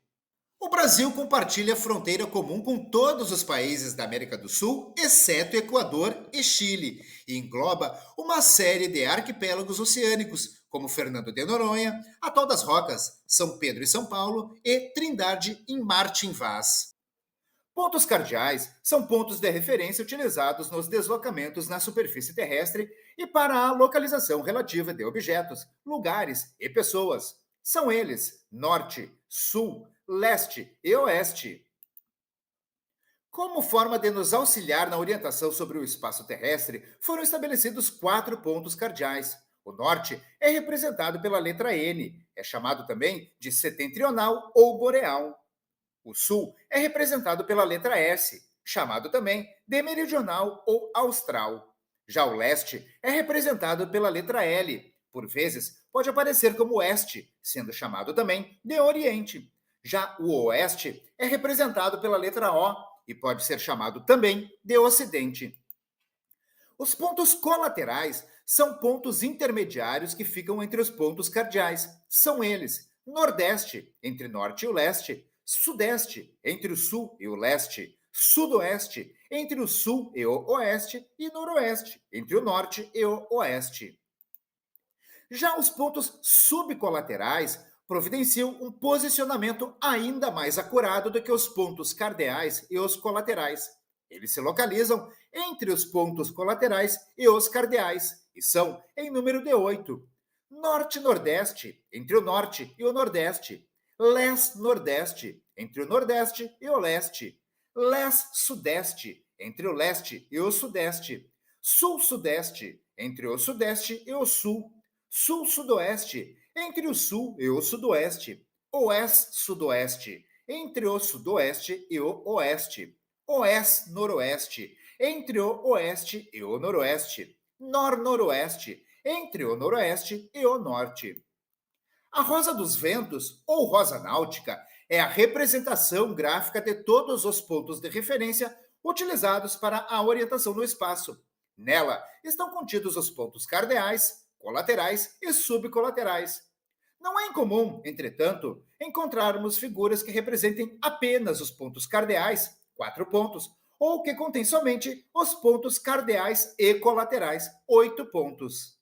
O Brasil compartilha fronteira comum com todos os países da América do Sul, exceto Equador e Chile, e engloba uma série de arquipélagos oceânicos, como Fernando de Noronha, Atol das Rocas, São Pedro e São Paulo e Trindade em Martim Vaz. Pontos cardeais são pontos de referência utilizados nos deslocamentos na superfície terrestre e para a localização relativa de objetos, lugares e pessoas. São eles Norte, Sul, Leste e Oeste. Como forma de nos auxiliar na orientação sobre o espaço terrestre, foram estabelecidos 4 pontos cardeais. O norte é representado pela letra N, é chamado também de setentrional ou boreal. O sul é representado pela letra S, chamado também de meridional ou austral. Já o leste é representado pela letra L, por vezes pode aparecer como oeste, sendo chamado também de oriente. Já o oeste é representado pela letra O e pode ser chamado também de ocidente. Os pontos colaterais são pontos intermediários que ficam entre os pontos cardeais. São eles: Nordeste, entre Norte e o Leste; Sudeste, entre o Sul e o Leste; Sudoeste, entre o Sul e o Oeste; e Noroeste, entre o Norte e o Oeste. Já os pontos subcolaterais providenciam um posicionamento ainda mais acurado do que os pontos cardeais e os colaterais. Eles se localizam entre os pontos colaterais e os cardeais e são em número de 8. Norte-Nordeste, entre o Norte e o Nordeste. Leste-Nordeste, entre o Nordeste e o Leste. Leste-Sudeste, entre o Leste e o Sudeste. Sul-Sudeste, entre o Sudeste e o Sul. Sul-Sudoeste, entre o Sul e o Sudoeste; Oeste-Sudoeste, entre o Sudoeste e o Oeste; Oeste-Noroeste, entre o Oeste e o Noroeste; Nor-Noroeste, entre o Noroeste e o Norte. A rosa dos ventos, ou rosa náutica, é a representação gráfica de todos os pontos de referência utilizados para a orientação no espaço. Nela estão contidos os pontos cardeais, colaterais e subcolaterais. Não é incomum, entretanto, encontrarmos figuras que representem apenas os pontos cardeais, 4 pontos, ou que contêm somente os pontos cardeais e colaterais, 8 pontos.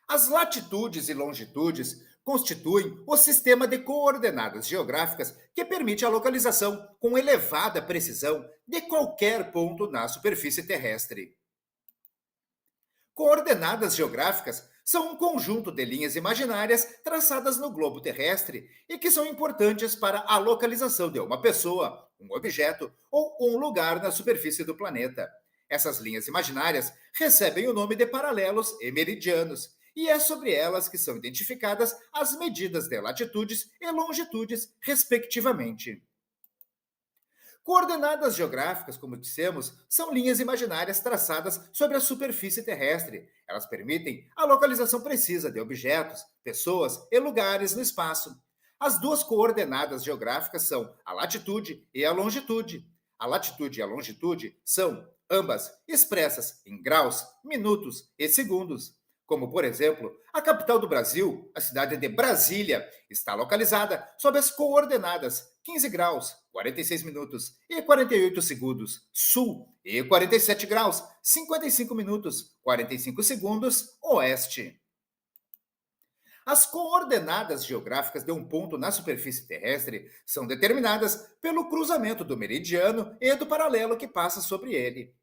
As latitudes e longitudes constituem o sistema de coordenadas geográficas que permite a localização com elevada precisão de qualquer ponto na superfície terrestre. Coordenadas geográficas são um conjunto de linhas imaginárias traçadas no globo terrestre e que são importantes para a localização de uma pessoa, um objeto ou um lugar na superfície do planeta. Essas linhas imaginárias recebem o nome de paralelos e meridianos, e é sobre elas que são identificadas as medidas de latitudes e longitudes, respectivamente. Coordenadas geográficas, como dissemos, são linhas imaginárias traçadas sobre a superfície terrestre. Elas permitem a localização precisa de objetos, pessoas e lugares no espaço. As duas coordenadas geográficas são a latitude e a longitude. A latitude e a longitude são, ambas, expressas em graus, minutos e segundos. Como, por exemplo, a capital do Brasil, a cidade de Brasília, está localizada sob as coordenadas 15 graus, 46 minutos e 48 segundos, sul, e 47 graus, 55 minutos, 45 segundos, oeste. As coordenadas geográficas de um ponto na superfície terrestre são determinadas pelo cruzamento do meridiano e do paralelo que passa sobre ele.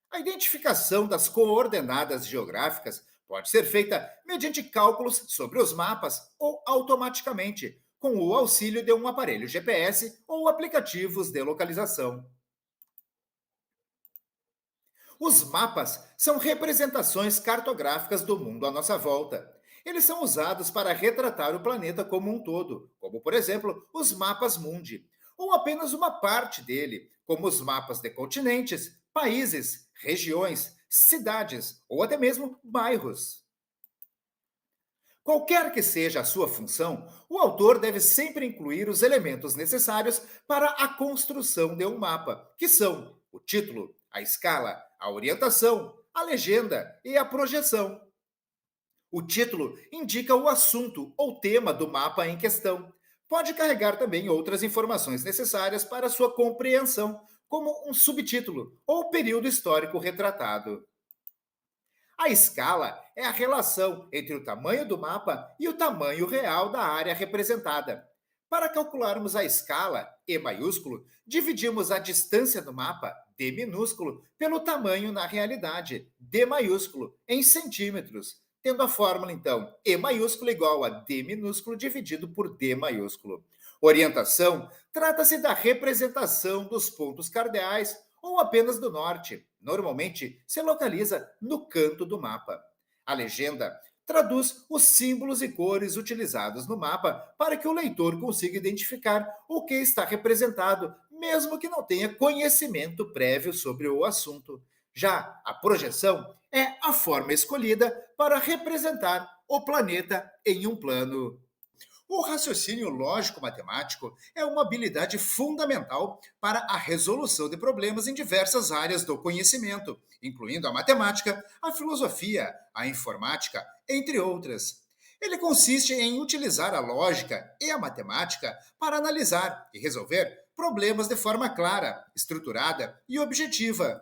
A identificação das coordenadas geográficas pode ser feita mediante cálculos sobre os mapas ou automaticamente, com o auxílio de um aparelho GPS ou aplicativos de localização. Os mapas são representações cartográficas do mundo à nossa volta. Eles são usados para retratar o planeta como um todo, como, por exemplo, os mapas mundi, ou apenas uma parte dele, como os mapas de continentes, países, regiões, cidades ou até mesmo bairros. Qualquer que seja a sua função, o autor deve sempre incluir os elementos necessários para a construção de um mapa, que são o título, a escala, a orientação, a legenda e a projeção. O título indica o assunto ou tema do mapa em questão. Pode carregar também outras informações necessárias para sua compreensão, como um subtítulo ou período histórico retratado. A escala é a relação entre o tamanho do mapa e o tamanho real da área representada. Para calcularmos a escala, E maiúsculo, dividimos a distância do mapa, D minúsculo, pelo tamanho na realidade, D maiúsculo, em centímetros, tendo a fórmula, então, E maiúsculo igual a D minúsculo dividido por D maiúsculo. Orientação trata-se da representação dos pontos cardeais ou apenas do norte. Normalmente se localiza no canto do mapa. A legenda traduz os símbolos e cores utilizados no mapa para que o leitor consiga identificar o que está representado, mesmo que não tenha conhecimento prévio sobre o assunto. Já a projeção é a forma escolhida para representar o planeta em um plano. O raciocínio lógico-matemático é uma habilidade fundamental para a resolução de problemas em diversas áreas do conhecimento, incluindo a matemática, a filosofia, a informática, entre outras. Ele consiste em utilizar a lógica e a matemática para analisar e resolver problemas de forma clara, estruturada e objetiva.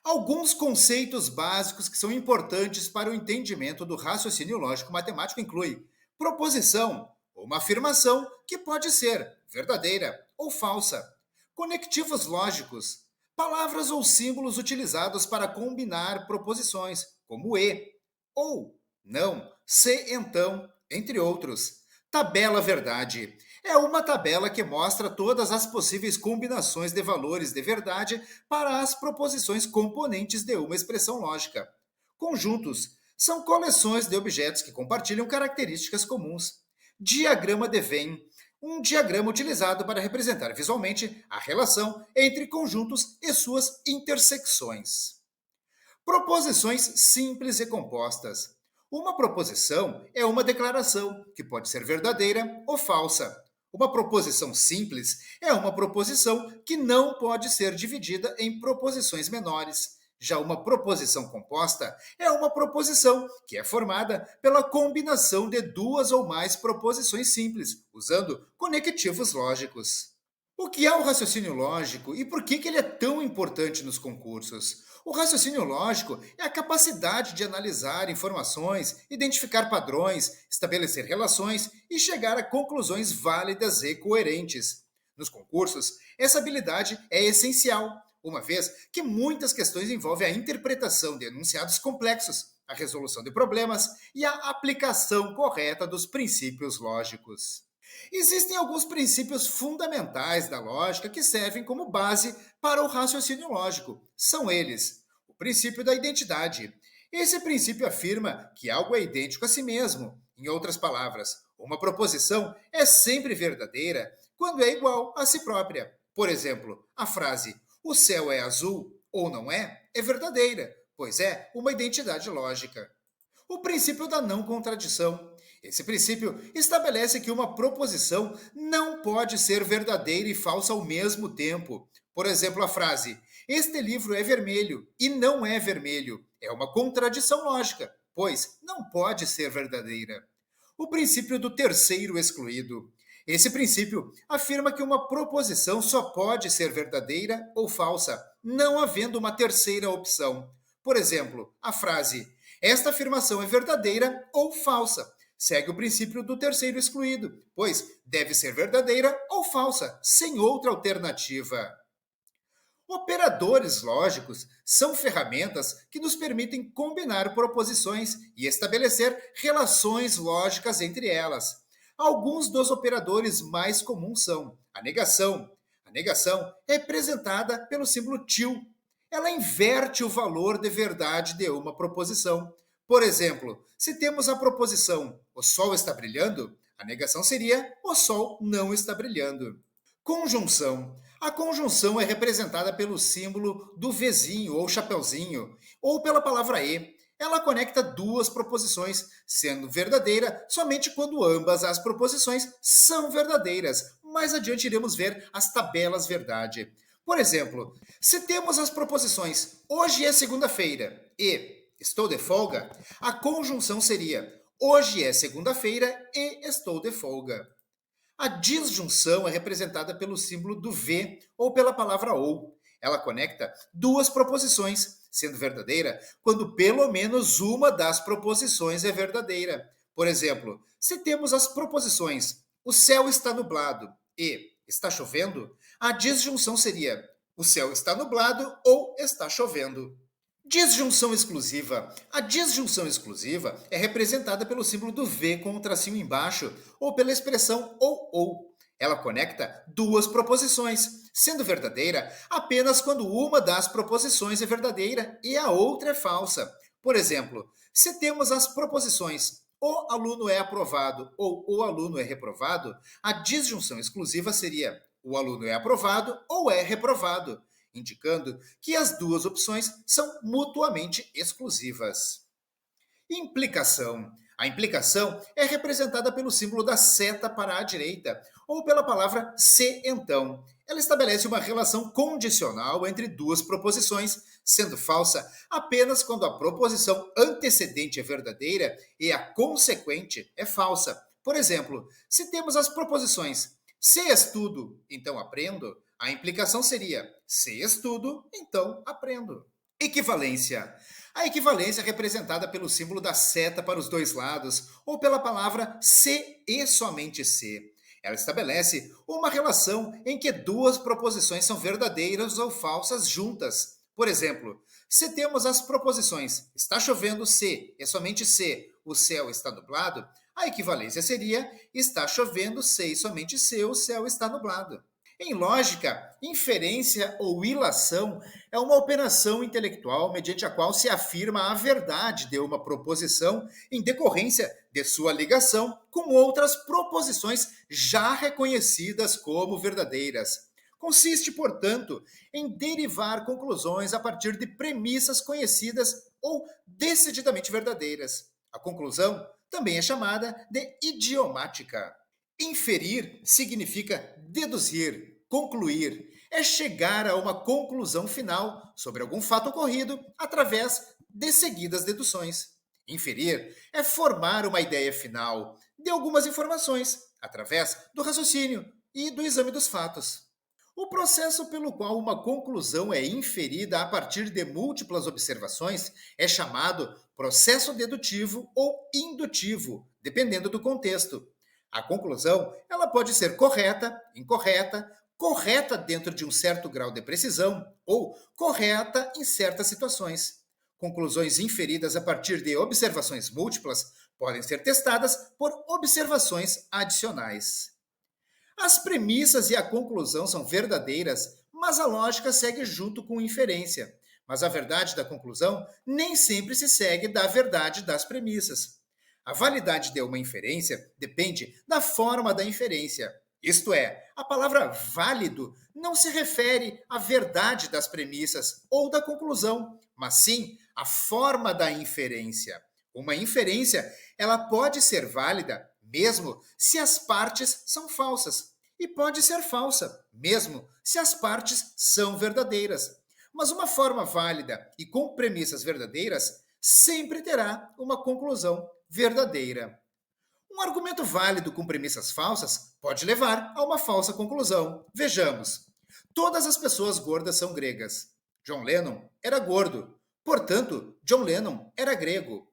Alguns conceitos básicos que são importantes para o entendimento do raciocínio lógico-matemático incluem proposição, uma afirmação que pode ser verdadeira ou falsa, conectivos lógicos, palavras ou símbolos utilizados para combinar proposições, como e, ou, não, se, então, entre outros. Tabela verdade. É uma tabela que mostra todas as possíveis combinações de valores de verdade para as proposições componentes de uma expressão lógica. Conjuntos são coleções de objetos que compartilham características comuns. Diagrama de Venn, um diagrama utilizado para representar visualmente a relação entre conjuntos e suas intersecções. Proposições simples e compostas. Uma proposição é uma declaração que pode ser verdadeira ou falsa. Uma proposição simples é uma proposição que não pode ser dividida em proposições menores. Já uma proposição composta é uma proposição que é formada pela combinação de duas ou mais proposições simples, usando conectivos lógicos. O que é o raciocínio lógico e por que ele é tão importante nos concursos? O raciocínio lógico é a capacidade de analisar informações, identificar padrões, estabelecer relações e chegar a conclusões válidas e coerentes. Nos concursos, essa habilidade é essencial, uma vez que muitas questões envolvem a interpretação de enunciados complexos, a resolução de problemas e a aplicação correta dos princípios lógicos. Existem alguns princípios fundamentais da lógica que servem como base para o raciocínio lógico. São eles: o princípio da identidade. Esse princípio afirma que algo é idêntico a si mesmo. Em outras palavras, uma proposição é sempre verdadeira quando é igual a si própria. Por exemplo, a frase "o céu é azul" ou "não é" é verdadeira, pois é uma identidade lógica. O princípio da não contradição. Esse princípio estabelece que uma proposição não pode ser verdadeira e falsa ao mesmo tempo. Por exemplo, a frase "este livro é vermelho" e "não é vermelho" é uma contradição lógica, pois não pode ser verdadeira. O princípio do terceiro excluído. Esse princípio afirma que uma proposição só pode ser verdadeira ou falsa, não havendo uma terceira opção. Por exemplo, a frase "esta afirmação é verdadeira ou falsa" segue o princípio do terceiro excluído, pois deve ser verdadeira ou falsa, sem outra alternativa. Operadores lógicos são ferramentas que nos permitem combinar proposições e estabelecer relações lógicas entre elas. Alguns dos operadores mais comuns são a negação. A negação é representada pelo símbolo til. Ela inverte o valor de verdade de uma proposição. Por exemplo, se temos a proposição "o sol está brilhando", a negação seria "o sol não está brilhando". Conjunção. A conjunção é representada pelo símbolo do Vzinho ou chapeuzinho, ou pela palavra e. Ela conecta duas proposições, sendo verdadeira somente quando ambas as proposições são verdadeiras. Mais adiante iremos ver as tabelas verdade. Por exemplo, se temos as proposições "hoje é segunda-feira" e "estou de folga", a conjunção seria "hoje é segunda-feira e estou de folga". A disjunção é representada pelo símbolo do V ou pela palavra ou. Ela conecta duas proposições, sendo verdadeira quando pelo menos uma das proposições é verdadeira. Por exemplo, se temos as proposições "o céu está nublado" e "está chovendo", a disjunção seria "o céu está nublado" ou "está chovendo". Disjunção exclusiva. A disjunção exclusiva é representada pelo símbolo do V com um tracinho embaixo ou pela expressão ou. Ela conecta duas proposições, sendo verdadeira apenas quando uma das proposições é verdadeira e a outra é falsa. Por exemplo, se temos as proposições "o aluno é aprovado" ou "o aluno é reprovado", a disjunção exclusiva seria "o aluno é aprovado" ou "é reprovado", indicando que as duas opções são mutuamente exclusivas. Implicação. A implicação é representada pelo símbolo da seta para a direita, ou pela palavra se então. Ela estabelece uma relação condicional entre duas proposições, sendo falsa apenas quando a proposição antecedente é verdadeira e a consequente é falsa. Por exemplo, se temos as proposições se estudo, então aprendo, a implicação seria se estudo, então aprendo. Equivalência. A equivalência é representada pelo símbolo da seta para os dois lados ou pela palavra se e somente se. Ela estabelece uma relação em que duas proposições são verdadeiras ou falsas juntas. Por exemplo, se temos as proposições está chovendo se e somente se o céu está nublado, a equivalência seria está chovendo se e somente se o céu está nublado. Em lógica, inferência ou ilação é uma operação intelectual mediante a qual se afirma a verdade de uma proposição em decorrência de sua ligação com outras proposições já reconhecidas como verdadeiras. Consiste, portanto, em derivar conclusões a partir de premissas conhecidas ou decididamente verdadeiras. A conclusão também é chamada de idiomática. Inferir significa deduzir, concluir, é chegar a uma conclusão final sobre algum fato ocorrido através de seguidas deduções. Inferir é formar uma ideia final de algumas informações através do raciocínio e do exame dos fatos. O processo pelo qual uma conclusão é inferida a partir de múltiplas observações é chamado processo dedutivo ou indutivo, dependendo do contexto. A conclusão, ela pode ser correta, incorreta, correta dentro de um certo grau de precisão ou correta em certas situações. Conclusões inferidas a partir de observações múltiplas podem ser testadas por observações adicionais. As premissas e a conclusão são verdadeiras, mas a lógica segue junto com inferência. Mas a verdade da conclusão nem sempre se segue da verdade das premissas. A validade de uma inferência depende da forma da inferência. Isto é, a palavra válido não se refere à verdade das premissas ou da conclusão, mas sim à forma da inferência. Uma inferência, ela pode ser válida mesmo se as partes são falsas, e pode ser falsa, mesmo se as partes são verdadeiras. Mas uma forma válida e com premissas verdadeiras sempre terá uma conclusão verdadeira. Um argumento válido com premissas falsas pode levar a uma falsa conclusão. Vejamos. Todas as pessoas gordas são gregas. John Lennon era gordo, portanto, John Lennon era grego.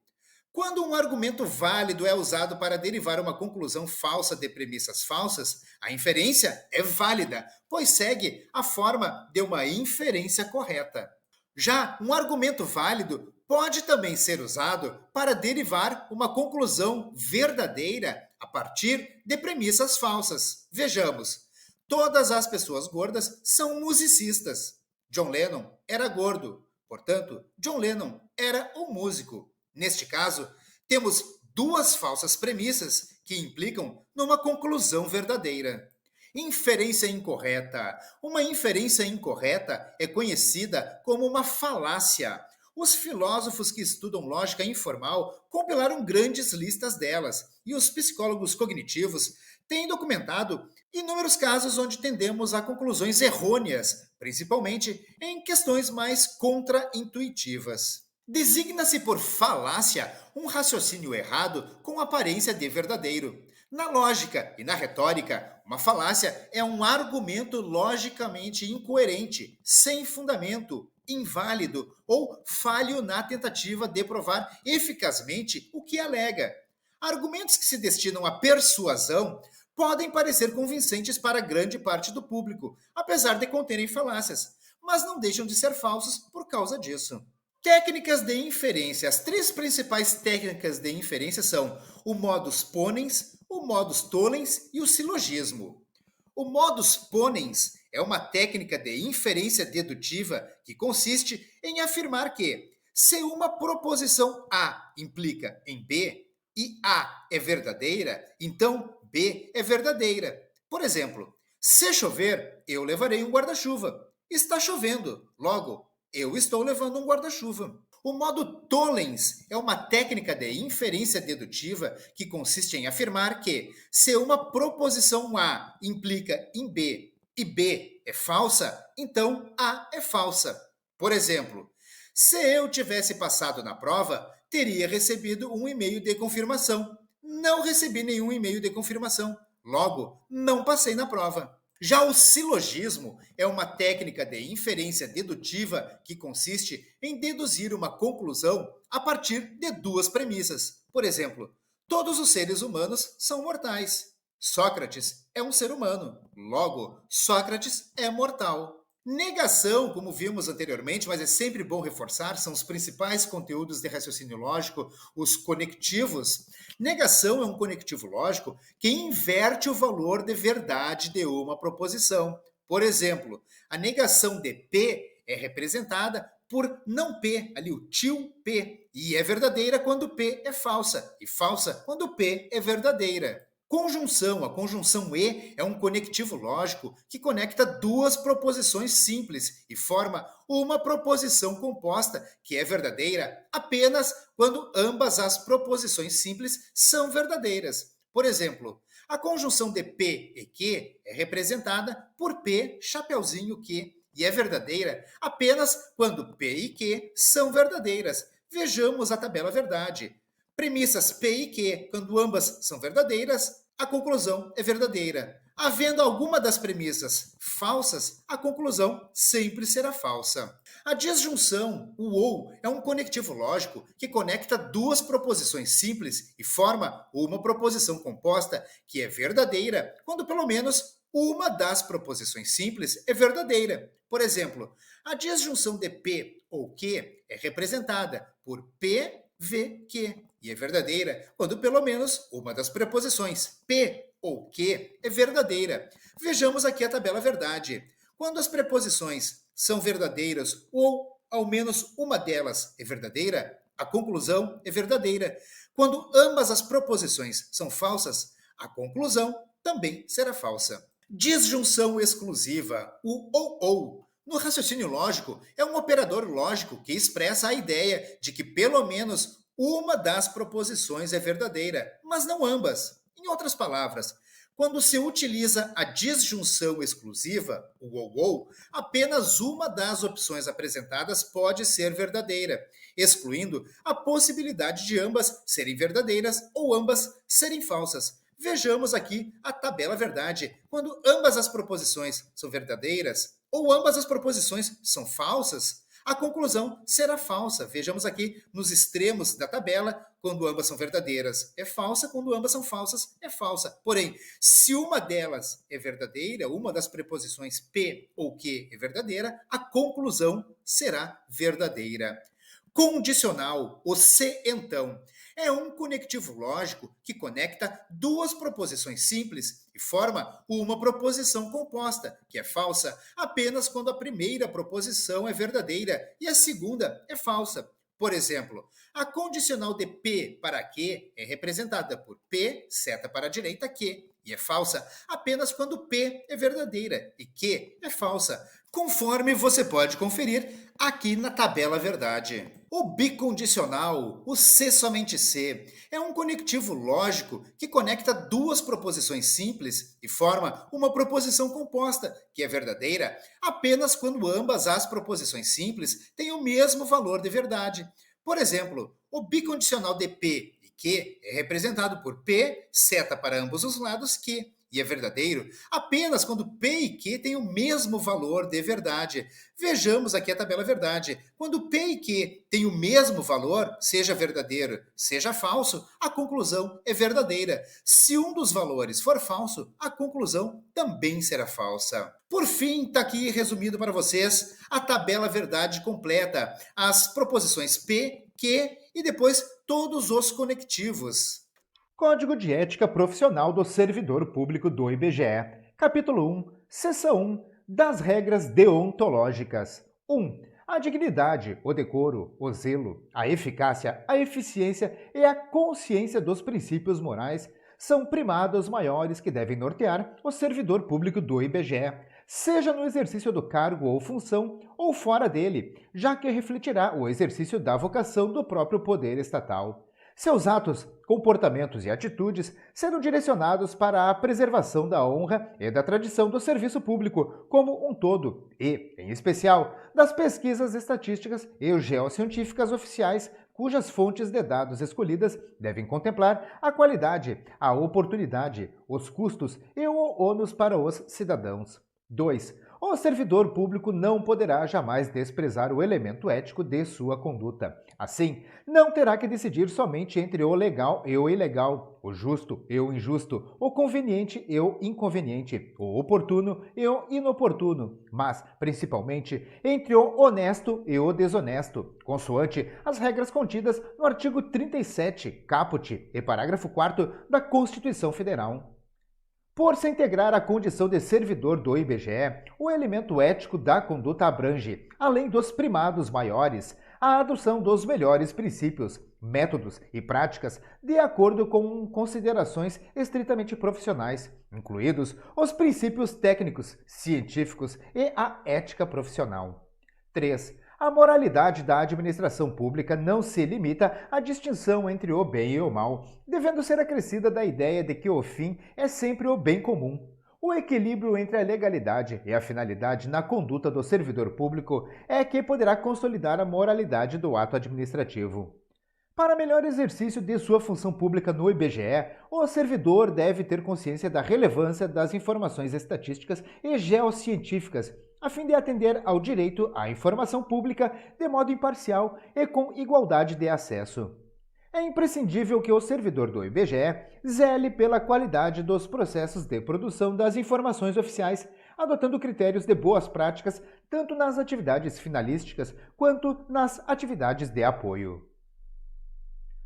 Quando um argumento válido é usado para derivar uma conclusão falsa de premissas falsas, a inferência é válida, pois segue a forma de uma inferência correta. Já um argumento válido pode também ser usado para derivar uma conclusão verdadeira a partir de premissas falsas. Vejamos, todas as pessoas gordas são musicistas. John Lennon era gordo, portanto, John Lennon era um músico. Neste caso, temos duas falsas premissas que implicam numa conclusão verdadeira. Inferência incorreta. Uma inferência incorreta é conhecida como uma falácia. Os filósofos que estudam lógica informal compilaram grandes listas delas, e os psicólogos cognitivos têm documentado inúmeros casos onde tendemos a conclusões errôneas, principalmente em questões mais contraintuitivas. Designa-se por falácia um raciocínio errado com aparência de verdadeiro. Na lógica e na retórica, uma falácia é um argumento logicamente incoerente, sem fundamento, inválido ou falho na tentativa de provar eficazmente o que alega. Argumentos que se destinam à persuasão podem parecer convincentes para grande parte do público, apesar de conterem falácias, mas não deixam de ser falsos por causa disso. Técnicas de inferência. As três principais técnicas de inferência são o modus ponens, o modus tollens e o silogismo. O modus ponens é uma técnica de inferência dedutiva que consiste em afirmar que, se uma proposição A implica em B e A é verdadeira, então B é verdadeira. Por exemplo, se chover, eu levarei um guarda-chuva. Está chovendo, logo, eu estou levando um guarda-chuva. O modo Tollens é uma técnica de inferência dedutiva que consiste em afirmar que, se uma proposição A implica em B e B é falsa, então A é falsa. Por exemplo, se eu tivesse passado na prova, teria recebido um e-mail de confirmação. Não recebi nenhum e-mail de confirmação. Logo, não passei na prova. Já o silogismo é uma técnica de inferência dedutiva que consiste em deduzir uma conclusão a partir de duas premissas. Por exemplo, todos os seres humanos são mortais. Sócrates é um ser humano. Logo, Sócrates é mortal. Negação, como vimos anteriormente, mas é sempre bom reforçar, são os principais conteúdos de raciocínio lógico, os conectivos. Negação é um conectivo lógico que inverte o valor de verdade de uma proposição. Por exemplo, a negação de P é representada por não P, ali o tio P, e é verdadeira quando P é falsa, e falsa quando P é verdadeira. Conjunção. A conjunção E é um conectivo lógico que conecta duas proposições simples e forma uma proposição composta que é verdadeira apenas quando ambas as proposições simples são verdadeiras. Por exemplo, a conjunção de P e Q é representada por P, chapeuzinho Q, e é verdadeira apenas quando P e Q são verdadeiras. Vejamos a tabela verdade. Premissas P e Q, quando ambas são verdadeiras, a conclusão é verdadeira. Havendo alguma das premissas falsas, a conclusão sempre será falsa. A disjunção, o ou, é um conectivo lógico que conecta duas proposições simples e forma uma proposição composta que é verdadeira quando pelo menos uma das proposições simples é verdadeira. Por exemplo, a disjunção de P ou Q é representada por P, V, Q. E é verdadeira quando pelo menos uma das preposições P ou Q é verdadeira. Vejamos aqui a tabela verdade. Quando as preposições são verdadeiras ou ao menos uma delas é verdadeira, a conclusão é verdadeira. Quando ambas as proposições são falsas, a conclusão também será falsa. Disjunção exclusiva, o ou. No raciocínio lógico, é um operador lógico que expressa a ideia de que pelo menos uma das proposições é verdadeira, mas não ambas. Em outras palavras, quando se utiliza a disjunção exclusiva, o ou, apenas uma das opções apresentadas pode ser verdadeira, excluindo a possibilidade de ambas serem verdadeiras ou ambas serem falsas. Vejamos aqui a tabela verdade. Quando ambas as proposições são verdadeiras ou ambas as proposições são falsas, a conclusão será falsa. Vejamos aqui nos extremos da tabela, quando ambas são verdadeiras é falsa, quando ambas são falsas é falsa. Porém, se uma delas é verdadeira, uma das preposições P ou Q é verdadeira, a conclusão será verdadeira. Condicional, o se então, é um conectivo lógico que conecta duas proposições simples e forma uma proposição composta, que é falsa apenas quando a primeira proposição é verdadeira e a segunda é falsa. Por exemplo, a condicional de P para Q é representada por P, seta para a direita, Q, e é falsa apenas quando P é verdadeira e Q é falsa, conforme você pode conferir aqui na tabela verdade. O bicondicional, o se somente se, é um conectivo lógico que conecta duas proposições simples e forma uma proposição composta, que é verdadeira apenas quando ambas as proposições simples têm o mesmo valor de verdade. Por exemplo, o bicondicional de P e Q é representado por P, seta para ambos os lados, Q. E é verdadeiro apenas quando P e Q têm o mesmo valor de verdade. Vejamos aqui a tabela verdade. Quando P e Q têm o mesmo valor, seja verdadeiro, seja falso, a conclusão é verdadeira. Se um dos valores for falso, a conclusão também será falsa. Por fim, está aqui resumido para vocês a tabela verdade completa, as proposições P, Q e depois todos os conectivos. Código de Ética Profissional do Servidor Público do IBGE. Capítulo 1, Seção 1, das regras deontológicas. 1. A dignidade, o decoro, o zelo, a eficácia, a eficiência e a consciência dos princípios morais são primados maiores que devem nortear o servidor público do IBGE, seja no exercício do cargo ou função ou fora dele, já que refletirá o exercício da vocação do próprio poder estatal. Seus atos, comportamentos e atitudes serão direcionados para a preservação da honra e da tradição do serviço público como um todo e, em especial, das pesquisas estatísticas e geocientíficas oficiais cujas fontes de dados escolhidas devem contemplar a qualidade, a oportunidade, os custos e o ônus para os cidadãos. 2. O servidor público não poderá jamais desprezar o elemento ético de sua conduta. Assim, não terá que decidir somente entre o legal e o ilegal, o justo e o injusto, o conveniente e o inconveniente, o oportuno e o inoportuno, mas, principalmente, entre o honesto e o desonesto, consoante as regras contidas no artigo 37, caput e parágrafo 4º da Constituição Federal. Por se integrar à condição de servidor do IBGE, o elemento ético da conduta abrange, além dos primados maiores, a adoção dos melhores princípios, métodos e práticas de acordo com considerações estritamente profissionais, incluídos os princípios técnicos, científicos e a ética profissional. 3. A moralidade da administração pública não se limita à distinção entre o bem e o mal, devendo ser acrescida da ideia de que o fim é sempre o bem comum. O equilíbrio entre a legalidade e a finalidade na conduta do servidor público é que poderá consolidar a moralidade do ato administrativo. Para melhor exercício de sua função pública no IBGE, o servidor deve ter consciência da relevância das informações estatísticas e geocientíficas, a fim de atender ao direito à informação pública de modo imparcial e com igualdade de acesso. É imprescindível que o servidor do IBGE zele pela qualidade dos processos de produção das informações oficiais, adotando critérios de boas práticas tanto nas atividades finalísticas quanto nas atividades de apoio.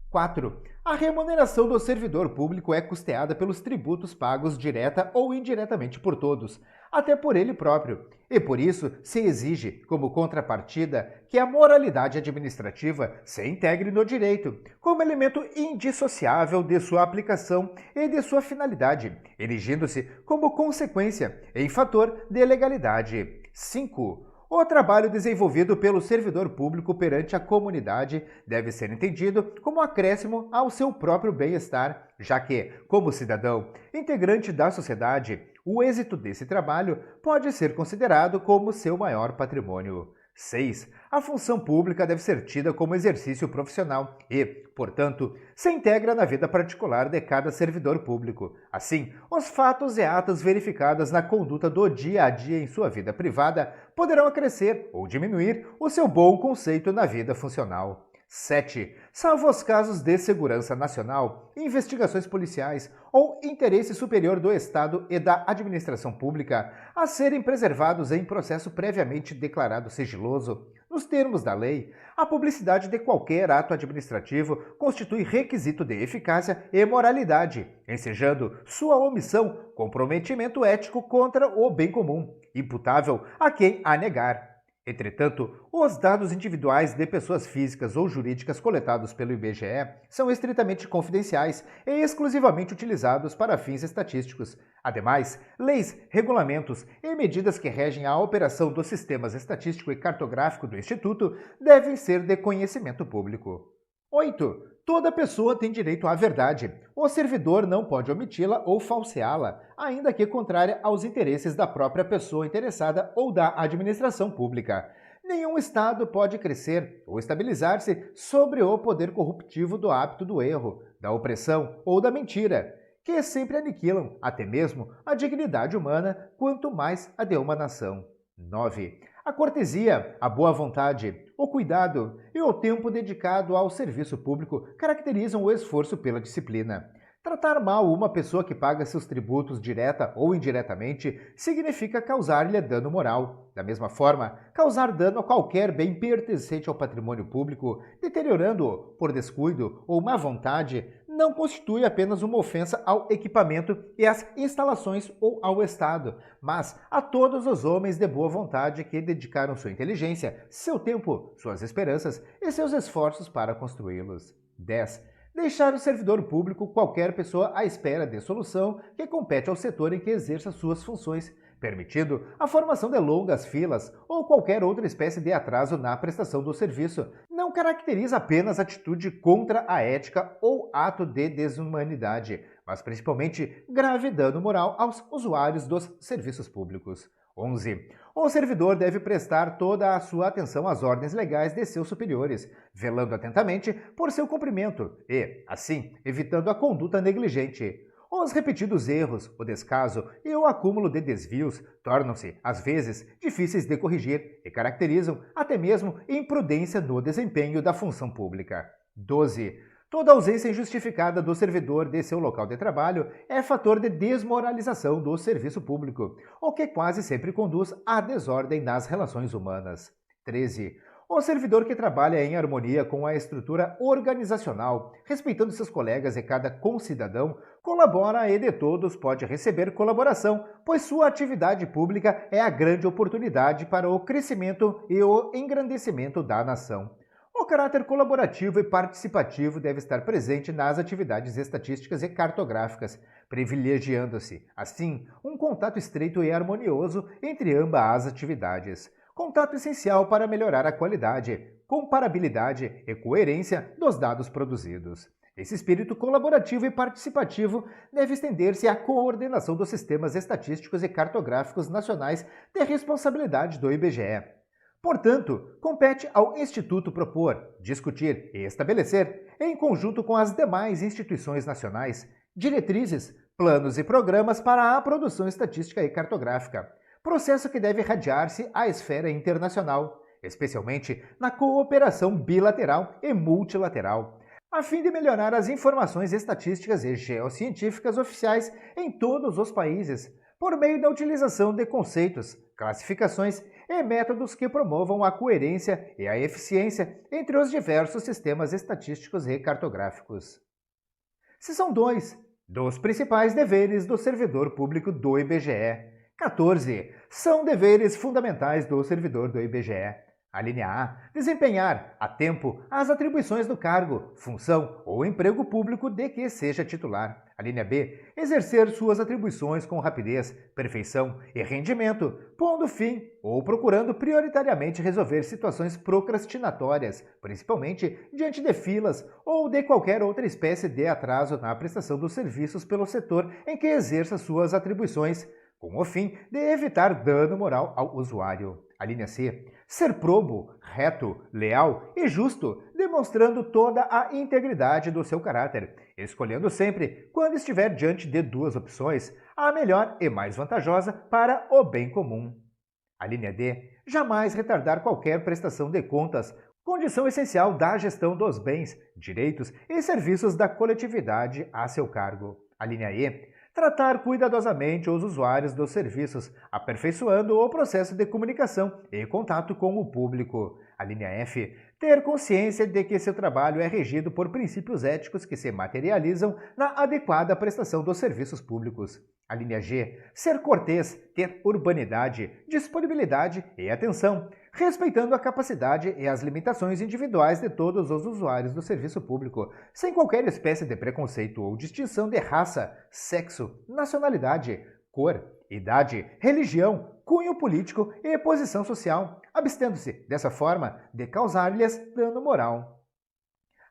4. A remuneração do servidor público é custeada pelos tributos pagos direta ou indiretamente por todos, até por ele próprio, e por isso se exige, como contrapartida, que a moralidade administrativa se integre no direito, como elemento indissociável de sua aplicação e de sua finalidade, erigindo-se como consequência em fator de legalidade. 5. O trabalho desenvolvido pelo servidor público perante a comunidade deve ser entendido como acréscimo ao seu próprio bem-estar, já que, como cidadão, integrante da sociedade, o êxito desse trabalho pode ser considerado como seu maior patrimônio. 6. A função pública deve ser tida como exercício profissional e, portanto, se integra na vida particular de cada servidor público. Assim, os fatos e atos verificados na conduta do dia a dia em sua vida privada poderão acrescer ou diminuir o seu bom conceito na vida funcional. 7. Salvo os casos de segurança nacional, investigações policiais ou interesse superior do Estado e da administração pública a serem preservados em processo previamente declarado sigiloso, nos termos da lei, a publicidade de qualquer ato administrativo constitui requisito de eficácia e moralidade, ensejando sua omissão comprometimento ético contra o bem comum, imputável a quem a negar. Entretanto, os dados individuais de pessoas físicas ou jurídicas coletados pelo IBGE são estritamente confidenciais e exclusivamente utilizados para fins estatísticos. Ademais, leis, regulamentos e medidas que regem a operação dos sistemas estatístico e cartográfico do Instituto devem ser de conhecimento público. 8. Toda pessoa tem direito à verdade. O servidor não pode omiti-la ou falseá-la, ainda que contrária aos interesses da própria pessoa interessada ou da administração pública. Nenhum Estado pode crescer ou estabilizar-se sobre o poder corruptivo do hábito do erro, da opressão ou da mentira, que sempre aniquilam até mesmo a dignidade humana, quanto mais a de uma nação. 9. A cortesia, a boa vontade, o cuidado e o tempo dedicado ao serviço público caracterizam o esforço pela disciplina. Tratar mal uma pessoa que paga seus tributos direta ou indiretamente significa causar-lhe dano moral. Da mesma forma, causar dano a qualquer bem pertencente ao patrimônio público, deteriorando-o por descuido ou má vontade, não constitui apenas uma ofensa ao equipamento e às instalações ou ao Estado, mas a todos os homens de boa vontade que dedicaram sua inteligência, seu tempo, suas esperanças e seus esforços para construí-los. 10. Deixar o servidor público qualquer pessoa à espera de solução que compete ao setor em que exerça suas funções, permitindo a formação de longas filas ou qualquer outra espécie de atraso na prestação do serviço, não caracteriza apenas atitude contra a ética ou ato de desumanidade, mas principalmente grave dano moral aos usuários dos serviços públicos. 11. O servidor deve prestar toda a sua atenção às ordens legais de seus superiores, velando atentamente por seu cumprimento e, assim, evitando a conduta negligente. Os repetidos erros, o descaso e o acúmulo de desvios tornam-se, às vezes, difíceis de corrigir e caracterizam até mesmo imprudência no desempenho da função pública. 12. Toda ausência injustificada do servidor de seu local de trabalho é fator de desmoralização do serviço público, o que quase sempre conduz à desordem nas relações humanas. 13. O servidor que trabalha em harmonia com a estrutura organizacional, respeitando seus colegas e cada concidadão, colabora e de todos pode receber colaboração, pois sua atividade pública é a grande oportunidade para o crescimento e o engrandecimento da nação. O caráter colaborativo e participativo deve estar presente nas atividades estatísticas e cartográficas, privilegiando-se, assim, um contato estreito e harmonioso entre ambas as atividades. Contato essencial para melhorar a qualidade, comparabilidade e coerência dos dados produzidos. Esse espírito colaborativo e participativo deve estender-se à coordenação dos sistemas estatísticos e cartográficos nacionais de responsabilidade do IBGE. Portanto, compete ao Instituto propor, discutir e estabelecer, em conjunto com as demais instituições nacionais, diretrizes, planos e programas para a produção estatística e cartográfica, processo que deve irradiar-se à esfera internacional, especialmente na cooperação bilateral e multilateral, a fim de melhorar as informações estatísticas e geocientíficas oficiais em todos os países, por meio da utilização de conceitos, classificações e métodos que promovam a coerência e a eficiência entre os diversos sistemas estatísticos e cartográficos. Seção 2. Dos principais deveres do servidor público do IBGE. 14. São deveres fundamentais do servidor do IBGE. A linha A. Desempenhar, a tempo, as atribuições do cargo, função ou emprego público de que seja titular. A linha B. Exercer suas atribuições com rapidez, perfeição e rendimento, pondo fim ou procurando prioritariamente resolver situações procrastinatórias, principalmente diante de filas ou de qualquer outra espécie de atraso na prestação dos serviços pelo setor em que exerça suas atribuições, com o fim de evitar dano moral ao usuário. A linha C. Ser probo, reto, leal e justo, demonstrando toda a integridade do seu caráter, escolhendo sempre, quando estiver diante de duas opções, a melhor e mais vantajosa para o bem comum. A linha D. Jamais retardar qualquer prestação de contas, condição essencial da gestão dos bens, direitos e serviços da coletividade a seu cargo. A linha E. Tratar cuidadosamente os usuários dos serviços, aperfeiçoando o processo de comunicação e contato com o público. A linha F. Ter consciência de que seu trabalho é regido por princípios éticos que se materializam na adequada prestação dos serviços públicos. A linha G. Ser cortês, ter urbanidade, disponibilidade e atenção, respeitando a capacidade e as limitações individuais de todos os usuários do serviço público, sem qualquer espécie de preconceito ou distinção de raça, sexo, nacionalidade, cor, idade, religião, cunho político e posição social, abstendo-se, dessa forma, de causar-lhes dano moral.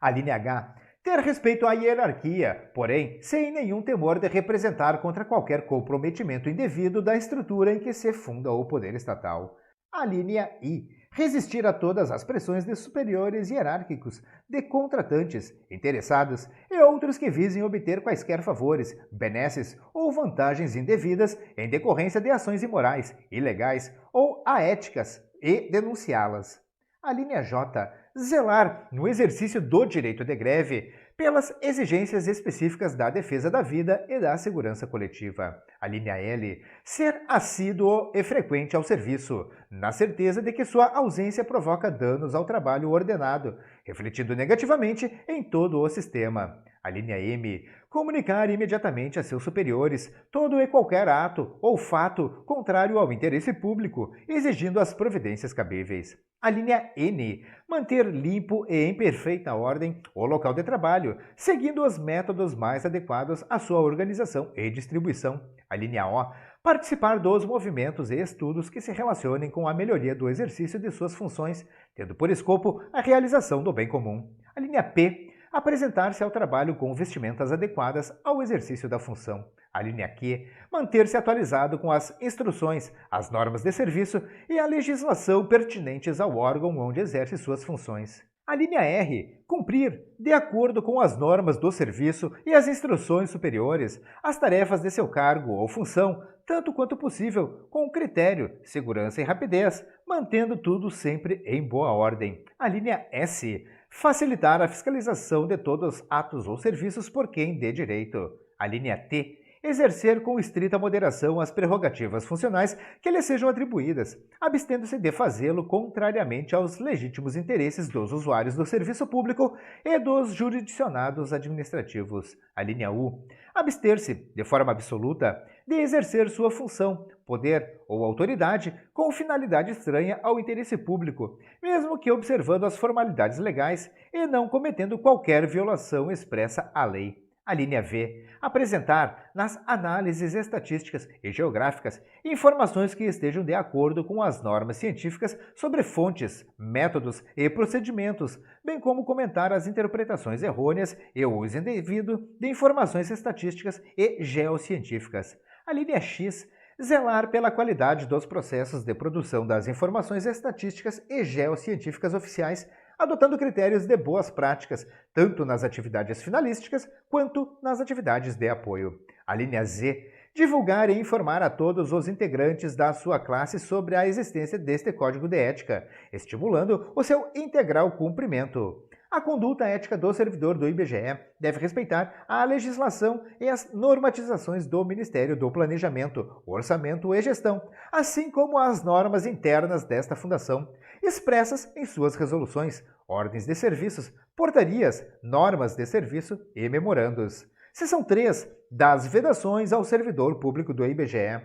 A linha H. Ter respeito à hierarquia, porém, sem nenhum temor de representar contra qualquer comprometimento indevido da estrutura em que se funda o poder estatal. A linha I. Resistir a todas as pressões de superiores hierárquicos, de contratantes, interessados e outros que visem obter quaisquer favores, benesses ou vantagens indevidas em decorrência de ações imorais, ilegais ou aéticas e denunciá-las. A linha J. Zelar, no exercício do direito de greve, pelas exigências específicas da defesa da vida e da segurança coletiva. A linha L. Ser assíduo e frequente ao serviço, na certeza de que sua ausência provoca danos ao trabalho ordenado, refletindo negativamente em todo o sistema. A linha M. Comunicar imediatamente a seus superiores todo e qualquer ato ou fato contrário ao interesse público, exigindo as providências cabíveis. A linha N, manter limpo e em perfeita ordem o local de trabalho, seguindo os métodos mais adequados à sua organização e distribuição. A linha O, participar dos movimentos e estudos que se relacionem com a melhoria do exercício de suas funções, tendo por escopo a realização do bem comum. A linha P, apresentar-se ao trabalho com vestimentas adequadas ao exercício da função. A linha Q, manter-se atualizado com as instruções, as normas de serviço e a legislação pertinentes ao órgão onde exerce suas funções. A linha R, cumprir, de acordo com as normas do serviço e as instruções superiores, as tarefas de seu cargo ou função, tanto quanto possível, com critério, segurança e rapidez, mantendo tudo sempre em boa ordem. A linha S, facilitar a fiscalização de todos os atos ou serviços por quem dê direito. A linha T, exercer com estrita moderação as prerrogativas funcionais que lhe sejam atribuídas, abstendo-se de fazê-lo contrariamente aos legítimos interesses dos usuários do serviço público e dos jurisdicionados administrativos. A linha U, abster-se, de forma absoluta, de exercer sua função, poder ou autoridade com finalidade estranha ao interesse público, mesmo que observando as formalidades legais e não cometendo qualquer violação expressa à lei. A linha V, apresentar, nas análises estatísticas e geográficas, informações que estejam de acordo com as normas científicas sobre fontes, métodos e procedimentos, bem como comentar as interpretações errôneas e o uso indevido de informações estatísticas e geocientíficas. A linha X, zelar pela qualidade dos processos de produção das informações estatísticas e geocientíficas oficiais, adotando critérios de boas práticas, tanto nas atividades finalísticas quanto nas atividades de apoio. A linha Z, divulgar e informar a todos os integrantes da sua classe sobre a existência deste código de ética, estimulando o seu integral cumprimento. A conduta ética do servidor do IBGE deve respeitar a legislação e as normatizações do Ministério do Planejamento, Orçamento e Gestão, assim como as normas internas desta fundação, expressas em suas resoluções, ordens de serviços, portarias, normas de serviço e memorandos. Seção 3. Das vedações ao servidor público do IBGE.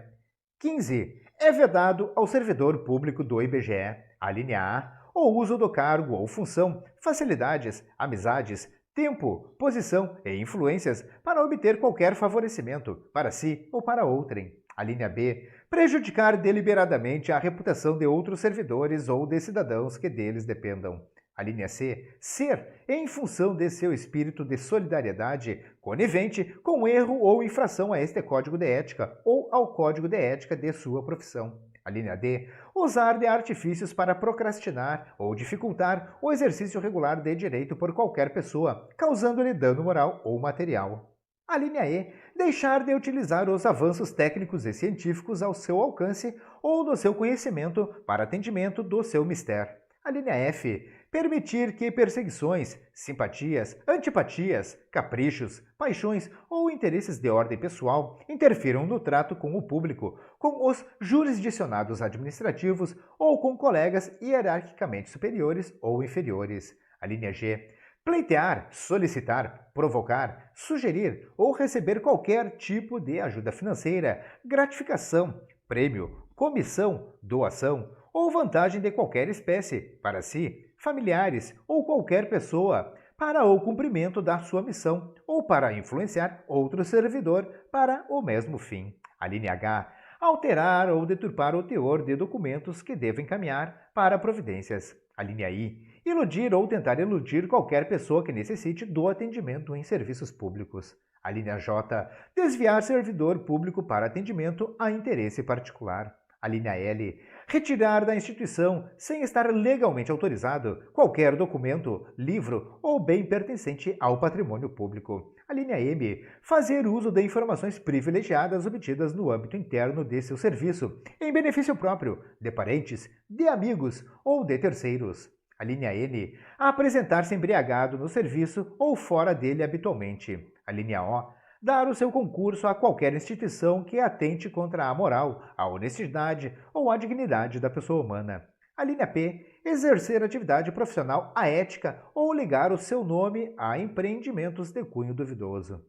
15. É vedado ao servidor público do IBGE, a linha A, o uso do cargo ou função, facilidades, amizades, tempo, posição e influências para obter qualquer favorecimento, para si ou para outrem. A linha B, prejudicar deliberadamente a reputação de outros servidores ou de cidadãos que deles dependam. A linha C, ser, em função de seu espírito de solidariedade, conivente com erro ou infração a este código de ética ou ao código de ética de sua profissão. A linha D, usar de artifícios para procrastinar ou dificultar o exercício regular de direito por qualquer pessoa, causando-lhe dano moral ou material. A linha E, deixar de utilizar os avanços técnicos e científicos ao seu alcance ou do seu conhecimento para atendimento do seu mistério. A linha F, permitir que perseguições, simpatias, antipatias, caprichos, paixões ou interesses de ordem pessoal interfiram no trato com o público, com os jurisdicionados administrativos ou com colegas hierarquicamente superiores ou inferiores. A linha G, pleitear, solicitar, provocar, sugerir ou receber qualquer tipo de ajuda financeira, gratificação, prêmio, comissão, doação ou vantagem de qualquer espécie, para si, familiares ou qualquer pessoa, para o cumprimento da sua missão ou para influenciar outro servidor para o mesmo fim. A linha H, alterar ou deturpar o teor de documentos que devem encaminhar para providências. A linha I, iludir ou tentar iludir qualquer pessoa que necessite do atendimento em serviços públicos. A linha J, desviar servidor público para atendimento a interesse particular. A linha L, retirar da instituição, sem estar legalmente autorizado, qualquer documento, livro ou bem pertencente ao patrimônio público. A linha M, fazer uso de informações privilegiadas obtidas no âmbito interno de seu serviço, em benefício próprio, de parentes, de amigos ou de terceiros. A linha N, apresentar-se embriagado no serviço ou fora dele habitualmente. A linha O, dar o seu concurso a qualquer instituição que atente contra a moral, a honestidade ou a dignidade da pessoa humana. A linha P, exercer atividade profissional aética ou ligar o seu nome a empreendimentos de cunho duvidoso.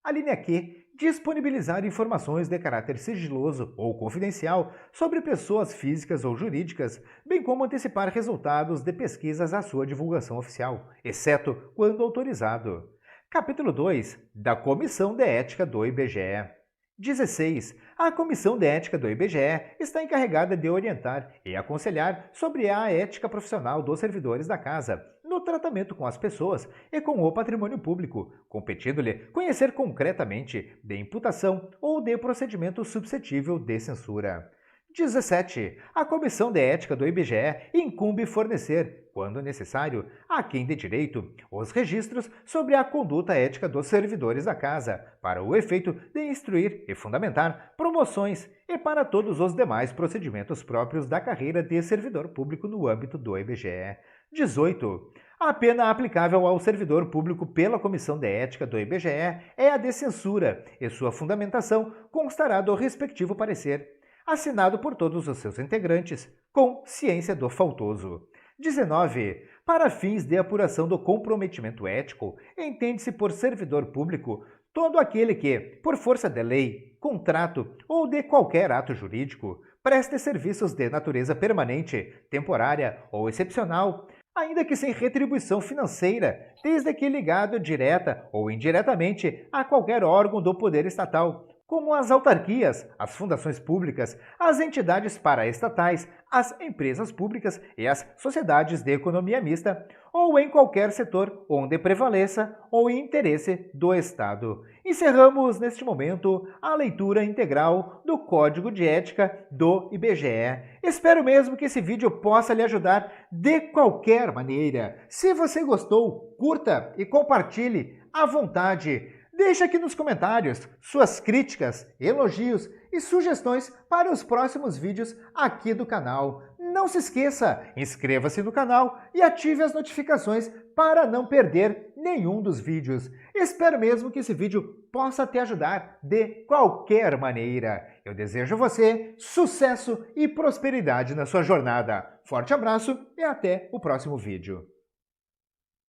A linha Q, disponibilizar informações de caráter sigiloso ou confidencial sobre pessoas físicas ou jurídicas, bem como antecipar resultados de pesquisas à sua divulgação oficial, exceto quando autorizado. Capítulo 2 da Comissão de Ética do IBGE. 16. A Comissão de Ética do IBGE está encarregada de orientar e aconselhar sobre a ética profissional dos servidores da Casa, no tratamento com as pessoas e com o patrimônio público, competindo-lhe conhecer concretamente de imputação ou de procedimento suscetível de censura. 17. A Comissão de Ética do IBGE incumbe fornecer, quando necessário, a quem de direito, os registros sobre a conduta ética dos servidores da Casa, para o efeito de instruir e fundamentar promoções e para todos os demais procedimentos próprios da carreira de servidor público no âmbito do IBGE. 18. A pena aplicável ao servidor público pela Comissão de Ética do IBGE é a de censura e sua fundamentação constará do respectivo parecer, assinado por todos os seus integrantes, com ciência do faltoso. 19. Para fins de apuração do comprometimento ético, entende-se por servidor público todo aquele que, por força de lei, contrato ou de qualquer ato jurídico, preste serviços de natureza permanente, temporária ou excepcional, ainda que sem retribuição financeira, desde que ligado direta ou indiretamente a qualquer órgão do poder estatal, como as autarquias, as fundações públicas, as entidades paraestatais, as empresas públicas e as sociedades de economia mista, ou em qualquer setor onde prevaleça o interesse do Estado. Encerramos neste momento a leitura integral do Código de Ética do IBGE. Espero mesmo que esse vídeo possa lhe ajudar de qualquer maneira. Se você gostou, curta e compartilhe à vontade. Deixe aqui nos comentários suas críticas, elogios e sugestões para os próximos vídeos aqui do canal. Não se esqueça, inscreva-se no canal e ative as notificações para não perder nenhum dos vídeos. Espero mesmo que esse vídeo possa te ajudar de qualquer maneira. Eu desejo a você sucesso e prosperidade na sua jornada. Forte abraço e até o próximo vídeo.